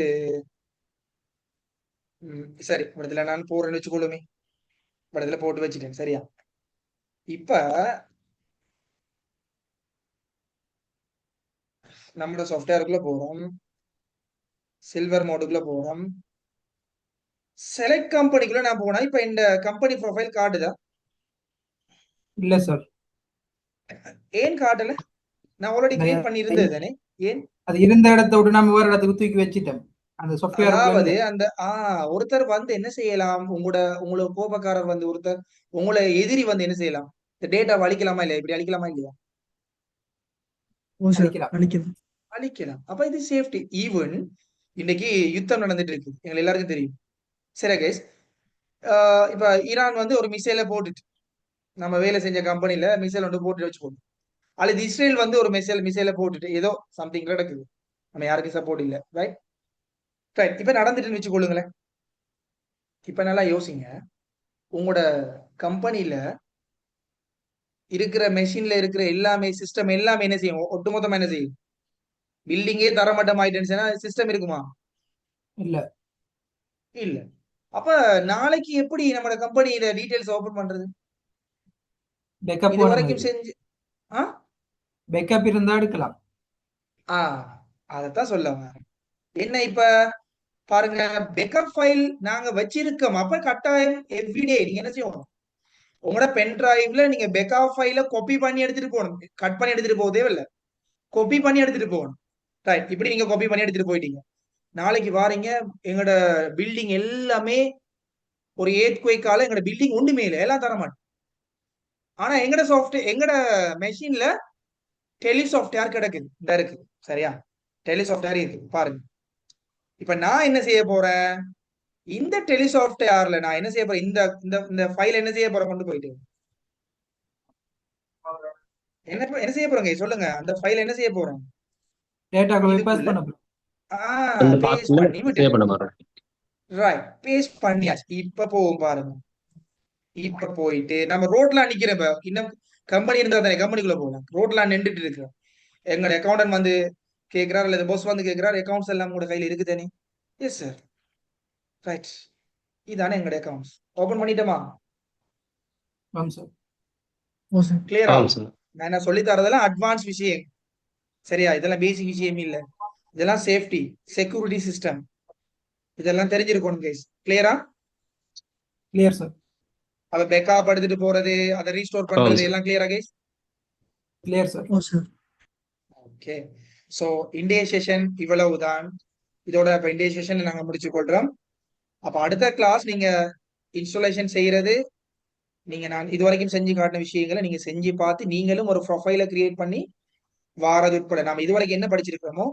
சரி, இடத்துல நான் போறேன்னு வச்சுக்கொள்ளுமே. இடத்துல போட்டு வச்சுட்டேன். சரியா? இப்ப நம்மளோட சாஃப்ட்வேருக்குள்ள போறோம். சில்வர் மோடுக்குள்ள போறோம். செலக்ட் கம்பெனிக்குள்ள நான் போனா இப்ப இந்த கம்பெனி ப்ரொஃபைல் காட்டுதா? இல்ல சார். ஏன் காட்டல? நான் ஆல்ரெடி கிரியேட் பண்ணி இருந்தது தானே. ஏன்? அது இருந்த இடத்த விட்டு நம்ம வேற இடத்துக்கு தூக்கி வச்சிட்டோம். அந்த சாஃப்ட்வேர் அதாவது அந்த ஒருத்தர் வந்து என்ன செய்யலாம், உங்களோட கோபக்காரர் வந்து ஒருத்தர் உங்களை எதிரி வந்து என்ன செய்யலாம், இந்த டேட்டா அழிக்கலாமா இல்லையா? இப்படி அழிக்கலாமா இல்லையா? அழிக்கலாம். அப்ப இது சேஃப்டி. ஈவன் இன்னைக்கு யுத்தம் நடந்துட்டு இருக்கு, எங்க எல்லாருக்கும் தெரியும். சரி கைஸ், இப்ப ஈரான் வந்து ஒரு மிசைலை போட்டுட்டு நம்ம வேலை செஞ்ச கம்பெனில மிசைல் வந்து போட்டு வச்சுக்கோங்க. அல்லது இஸ்ரேல் வந்து ஒரு மிசைலை போட்டுட்டு ஏதோ சம்திங் நடக்குது, நம்ம யாருக்கும் சப்போர்ட் இல்லை. ரைட் ரைட் இப்ப நடந்துட்டுன்னு வச்சுக்கொள்ளுங்களேன். இப்ப நல்லா யோசிங்க. உங்களோட கம்பெனில இருக்கிற மெஷின்ல இருக்கிற எல்லாமே சிஸ்டம் எல்லாமே என்ன செய்யும்? ஒட்டுமொத்தமா என்ன செய்யும்? பில்டிங்கே தரமட்டம் ஆயிட்டுச்சுன்னா சிஸ்டம் இருக்குமா? இல்ல. இல்ல. அப்ப நாளைக்கு எப்படி நம்ம கம்பெனியில டீடைல்ஸ் ஓபன் பண்றது? பேக்கப் இது வரைக்கும் செஞ்சு பேக்கப் இருந்தா எடுக்கலாம். அதத்தான் சொல்ல வரேன். என்ன இப்ப பாருங்க, பேக்கப் ஃபைல் நாங்க வச்சிருக்கோம். அப்ப கட்டாயம் எவ்ரிடே நீங்க என்ன செய்யணும், உங்களோட பென் டிரைவ்ல நீங்க பேக்கப் ஃபைல காப்பி பண்ணி எடுத்துட்டு போகணும். கட் பண்ணி எடுத்துட்டு போக தேவையில்ல, காப்பி பண்ணி எடுத்துட்டு போகணும். ரைட், இப்படி நீங்க காப்பி பண்ணி எடுத்துட்டு போயிட்டீங்க. நாளைக்கு வாரீங்க, எங்களோட பில்டிங் எல்லாமே ஒரு ஏர்த்குவேக்கால எங்களோட பில்டிங் ஒண்ணுமே இல்லை, எல்லாம் தரமாட்டோம். ஆனா எங்கட மெஷின்ல டெலி சாஃப்ட்வேர் கிடக்குது, இந்த இருக்கு. சரியா? டெலி சாஃப்ட்வேர் இருக்கு பாருங்க. இப்ப நான் என்ன செய்ய போறேன், இந்த டெலி சாஃப்ட்வேர்ல நான் என்ன செய்ய போறேன், இந்த இந்த ஃபைல் என்ன செய்ய போறேன், கொண்டு போயிட்டு என்ன செய்ய போறேங்க சொல்லுங்க. அந்த ஃபைல் என்ன செய்ய போறேன், டேட்டாக்குள்ள பாஸ் பண்ண போறோம். அந்த பேஸ்ட் பாஸ்ல பண்ணி சேவ் விட்டு பண்ண போறோம். ரைட், பேஸ்ட் பண்ணியாச்சு. இப்ப போவோம் பாருங்க. இப்ப போயிட்டு நம்ம ரோட்ல நிக்கிறப்ப இன்னும் கம்பெனி இருந்தா தானே கம்பெனிக்குள்ள போகலாம். ரோட்ல நின்றுட்டு இருக்கிறோம், எங்களோட அக்கௌண்டன்ட் வந்து கேட்கிறார் அல்லது பாஸ் வந்து கேட்கிறார், அக்கௌண்ட்ஸ் எல்லாம் உங்களோட கையில இருக்கு தானே? Yes sir. ரைட், இதானே எங்களுடைய அக்கௌண்ட்ஸ். ஓபன் பண்ணிட்டோமா? ஆமாம் சார். கிளியரா? ஆமாம் சார். நான் என்ன சொல்லி தரதெல்லாம் அட்வான்ஸ் விஷயம். சரியா? இதெல்லாம் பேசிக் விஷயம் இல்ல, இதெல்லாம் சேஃப்டி செக்யூரிட்டி சிஸ்டம், இதெல்லாம் தெரிஞ்சிருக்கணும் கைஸ். கிளியரா? Clear sir. அதை பேக்கப் எடுத்துட்டு போறது, அதை ரீஸ்டோர் பண்றது sir. எல்லாம் கிளியரா guys? Clear sir. Okay, so இந்திய செஷன் இவ்வளவுதான். இதோட இப்ப இந்திய செஷன் நாங்க முடிச்சு கொள்றோம். அப்ப அடுத்த கிளாஸ் நீங்க இன்ஸ்டாலேஷன் செய்யறது, நீங்க நான் இதுவரைக்கும் செஞ்சு காட்டின விஷயங்களை நீங்க செஞ்சு பார்த்து நீங்களும் ஒரு ப்ரொஃபைலை கிரியேட் பண்ணி வாரது உட்பட நாம இதுவரைக்கும் என்ன படிச்சிருக்கிறோமோ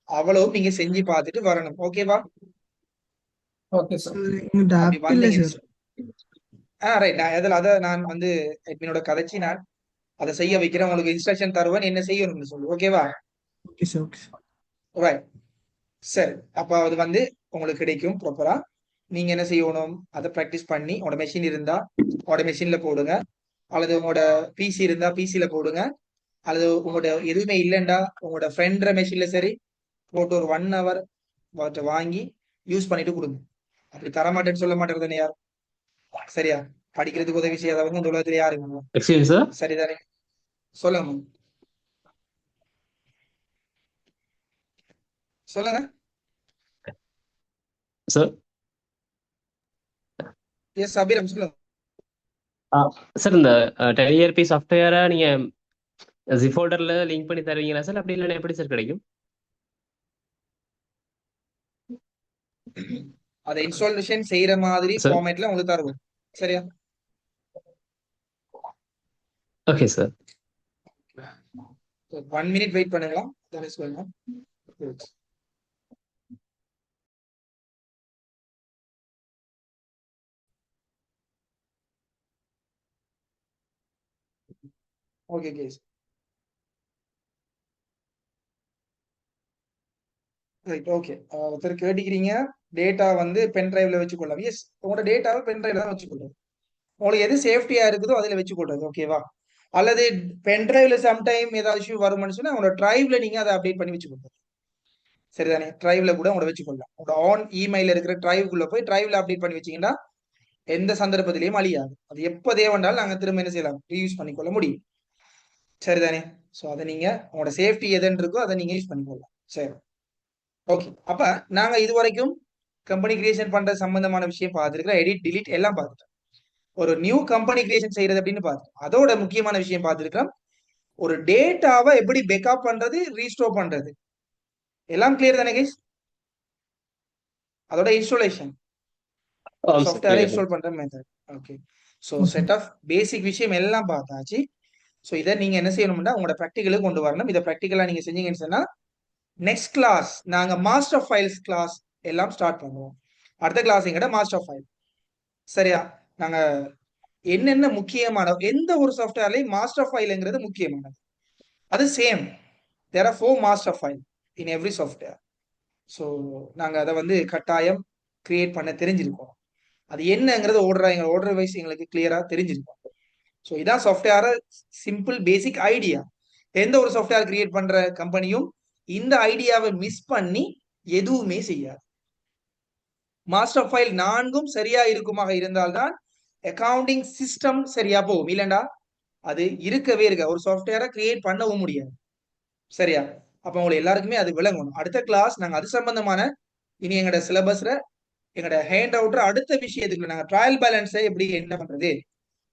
அவ்வளவும் நீங்க செஞ்சு பார்த்துட்டு வரணும். ஓகேவா? Okay sir. ரைட், நான் அதில் நான் வந்து அட்மினோட கதைச்சி நான் அதை செய்ய வைக்கிறேன். உங்களுக்கு இன்ஸ்ட்ரக்ஷன் தருவேன், என்ன செய்யணும்னு சொல்லு. ஓகேவா? ரைட், சரி. அப்ப அது வந்து உங்களுக்கு கிடைக்கும் ப்ராப்பரா. நீங்க என்ன செய்யணும், அதை ப்ராக்டிஸ் பண்ணி உங்களோட மெஷின் இருந்தா உங்களோட மெஷின்ல போடுங்க, அல்லது உங்களோட பிசி இருந்தா பிசில போடுங்க, அல்லது உங்களோட எதுவுமே இல்லைண்டா உங்களோட ஃப்ரெண்ட் மெஷின்ல சரி போட்டு ஒரு 1 hour வாங்கி யூஸ் பண்ணிட்டு கொடுங்க. அப்படி தரமாட்டேன்னு சொல்ல மாட்டேன் தானே யாரும். சரியா? படிக்கிறதுக்கு உதவி செய்யாதவங்க இந்த உலகத்துல யாருங்க? Excuse sir. சரிதானே? சொல்லுங்க சொல்லுங்க சார். எஸ் அபிரம் சொல்லுங்க. சார், இந்த டெலிஆர்பி சாஃப்ட்வேரை நீங்க ஜிப் ஃபோல்டர்ல லிங்க் பண்ணி தருவீங்களா சார்? அப்படி இல்லைன்னா எப்படி சார் கிடைக்கும்? அதை இன்ஸ்டாலேஷன் செய்யற மாதிரி Sir. ஃபார்மேட்ல உங்களுக்கு தருவோம். சரியா? Okay sir. 1 minute வெயிட் பண்ணுங்களா? that is going on. Okay guys. Right, okay. ஒருத்தர் கேட்டுக்கிறீங்க டேட்டா வந்து பென் டிரைவ்ல வச்சுக்கொள்ளலாம். எஸ், உங்களோட டேட்டாவை பென் டிரைவ்ல தான் வச்சுக்கொள்ளும். உங்களுக்கு எது சேஃப்டியா இருக்குதோ அதுல வச்சுக்கொள்றது. ஓகேவா? அல்லது பென் டிரைவ்ல சம்டைம் ஏதாவது இஷ்யூ வரும்னு சொன்னா உங்களோட டிரைவ்ல நீங்க அதை அப்டேட் பண்ணி வச்சுக்கொள்ளுங்க. சரிதானே? டிரைவ்ல கூட உங்களோட வச்சுக்கொள்ளலாம். உங்களோட ஆன் இமெயில் இருக்கிற டிரைவ்க்குள்ள போய் டிரைவ்ல அப்டேட் பண்ணி வச்சீங்கன்னா எந்த சந்தர்ப்பத்திலையும் அழியாது. அது எப்போ தேவைண்டாலும் நாங்க திரும்ப என்ன செய்யலாம், ரீயூஸ் பண்ணிக்கொள்ள முடியும். சரிதானே? ஸோ அதை நீங்க உங்களோட சேஃப்டி எதுன்னு இருக்கோ அதை நீங்க யூஸ் பண்ணிக்கொள்ளலாம். சரி, ஓகே. அப்ப நாங்க இது வரைக்கும் கம்பெனி கிரியேஷன் பண்ற சம்பந்தமான விஷயம் பார்த்துருக்கிறோம். எடிட் டிலீட் எல்லாம் பார்த்துட்டோம். ஒரு நியூ கம்பெனி கிரியேஷன் செய்யறது அப்படின்னு பார்த்துட்டோம். அதோட முக்கியமான விஷயம் பார்த்துருக்கோம், ஒரு டேட்டாவை எப்படி பேக்கப் பண்றது, ரீஸ்டோர் பண்றது. எல்லாம் கிளியர் தானே கைஸ்? அதோட இன்ஸ்டாலேஷன், ஆம் சார், சாஃப்ட்வேரை clear. இன்ஸ்டால் பண்ற method. Okay, so set of basic விஷயம் எல்லாம் பார்த்தாச்சு. ஸோ இதை நீங்க என்ன செய்யணும்னா உங்களோட ப்ராக்டிகலுக்கு கொண்டு வரணும். இதை ப்ராக்டிகலா நீங்க செஞ்சீங்கன்னு சொன்னா நெக்ஸ்ட் கிளாஸ் நாங்க மாஸ்டர் ஃபைல்ஸ் கிளாஸ் எல்லாம் ஸ்டார்ட் பண்ணுவோம். அடுத்த கிளாஸ் எங்கட மாஸ்டர் ஃபைல். சரியா? நாங்க என்னென்ன முக்கியமான எந்த ஒரு சாஃப்ட்வேர்லயும் மாஸ்டர் ஃபைல்ங்கிறது முக்கியமானது. அது same, there are 4 master file in every software. So நாங்க அதை வந்து கட்டாயம் கிரியேட் பண்ண தெரிஞ்சிருக்கோம். அது என்னங்கிறது ஆர்டர் வைஸ் எங்களுக்கு கிளியரா தெரிஞ்சிருக்கும். ஸோ இதான் சாஃப்ட்வேர் சிம்பிள் பேசிக் ஐடியா. எந்த ஒரு சாஃப்ட்வேர் கிரியேட் பண்ற கம்பெனியும் இந்த ஐடியாவை மிஸ் பண்ணி எதுவுமே செய்யாது. மாஸ்டர் ஃபைல் 4ம் சரியா இருக்குமாக இருந்தால்தான் அக்கவுண்டிங் சிஸ்டம் சரியா போகும். இல்லைண்டா அது இருக்கவே இருக்க ஒரு சாஃப்ட்வேரை கிரியேட் பண்ணவும் முடியாது. சரியா? அப்ப உங்களுக்கு எல்லாருக்குமே அது விளங்கணும். அடுத்த கிளாஸ் நாங்க அது சம்பந்தமான இனி எங்களோட சிலபஸ்ல எங்களோட ஹேண்ட் அவுட்ல அடுத்த விஷயத்துக்கு நாங்க ட்ரையல் பேலன்ஸை எப்படி என்ன பண்றது,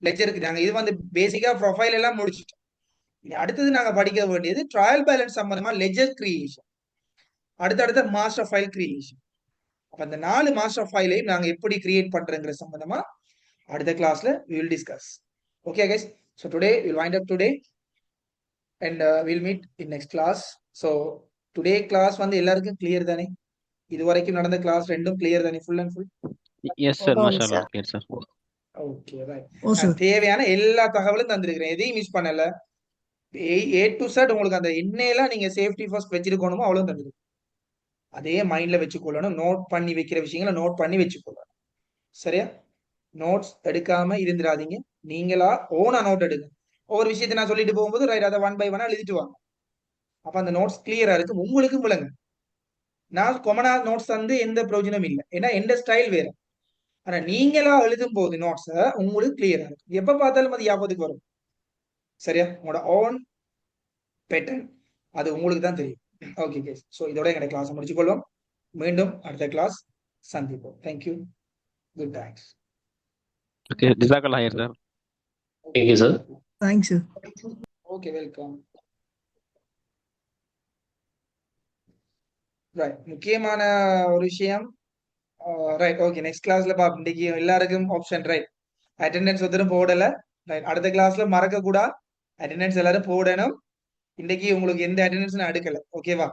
லெக்சருக்கு நாங்க இது வந்து பேசிக்கா ப்ரொஃபைல் எல்லாம் முடிச்சிட்டோம். இனி அடுத்தது நாங்க படிக்க வேண்டியது ட்ரையல் பேலன்ஸ் சம்பந்தமா லெஜர் கிரியேஷன், அடுத்தடுத்த மாஸ்டர் ஃபைல் கிரியேஷன். அப்ப அந்த 4 மாஸ்டர் ஃபைலையும் நாங்க எப்படி கிரியேட் பண்றோங்கிற சம்பந்தமா அடுத்த கிளாஸ்ல we will discuss. Okay guys, so today we'll wind up today and we'll meet in next class. So today class வந்து எல்லாருக்கும் clear தானே? இது வரைக்கும் நடந்த கிளாஸ் ரெண்டும் கிளியர் தானே? Full and full. Yes, sir. Oh, Mashallah. sir. Clear, sir. Okay, right. Oh sir. தேவையான எல்லா தகவலும் தந்திருக்கிறேன், எதையும் மிஸ் பண்ணல. A to Z உங்களுக்கு அந்த என்னெல்லாம் நீங்க சேஃப்டி ஃபர்ஸ்ட் வச்சிருக்கணுமோ அவ்வளவு தந்திருக்கேன். அதே மைண்ட்ல வச்சுக்கொள்ளணும். நோட் பண்ணி வைக்கிற விஷயங்களை நோட் பண்ணி வச்சுக்கொள்ளணும். சரியா? நோட்ஸ் எடுக்காம இருந்துடாதீங்க. நீங்களா ஓனா நோட் எடுங்க. ஒவ்வொரு விஷயத்தை நான் சொல்லிட்டு போகும்போது ரைட் அதை 1 by 1 எழுதிட்டு வாங்க. அப்ப அந்த நோட்ஸ் கிளியரா இருக்கு, உங்களுக்கும் விளங்க. நான் கொமனா நோட்ஸ் வந்து எந்த பிரயோஜனம் இல்லை, ஏன்னா எந்த ஸ்டைல் வேற. ஆனா நீங்களா எழுதும் போது நோட்ஸ உங்களுக்கு கிளியரா இருக்கும், எப்ப பார்த்தாலும் அது ஞாபகத்துக்கு வரும். சரியா? உங்களோட ஓன் பேட்டர்ன் அது உங்களுக்கு தான் தெரியும். ஓகே கேஸ், ஸோ இதோட எங்களோட கிளாஸ் முடிச்சுக்கொள்வோம். மீண்டும் அடுத்த கிளாஸ் சந்திப்போம். Thank you, good night. Okay. Jazakallah khair, sir. Thank you, sir. Thanks sir. Okay, welcome. Right, முக்கியமான ஒரு விஷயம். ரைட், ஓகே, நெக்ஸ்ட் கிளாஸ்ல பாப்போம். இன்னைக்கு எல்லாருக்கும் ஆப்ஷன் ரைட், அட்டெண்டன்ஸ் ஒருத்தரும் போடல. ரைட், அடுத்த கிளாஸ்ல மறக்க கூடாது, அட்டெண்டன்ஸ் எல்லாரும் போடணும். இன்னைக்கு உங்களுக்கு எந்த அட்டெண்டன்ஸ் நான் எடுக்கல, ஓகேவா?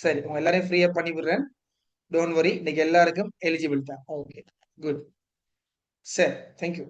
சரி, உங்க எல்லாரையும் ஃப்ரீயா பண்ணி விடுறேன், டோன்ட் வரி. இன்னைக்கு எல்லாருக்கும் எலிஜிபிள் தான். Okay, good. சரி, தேங்க்யூ.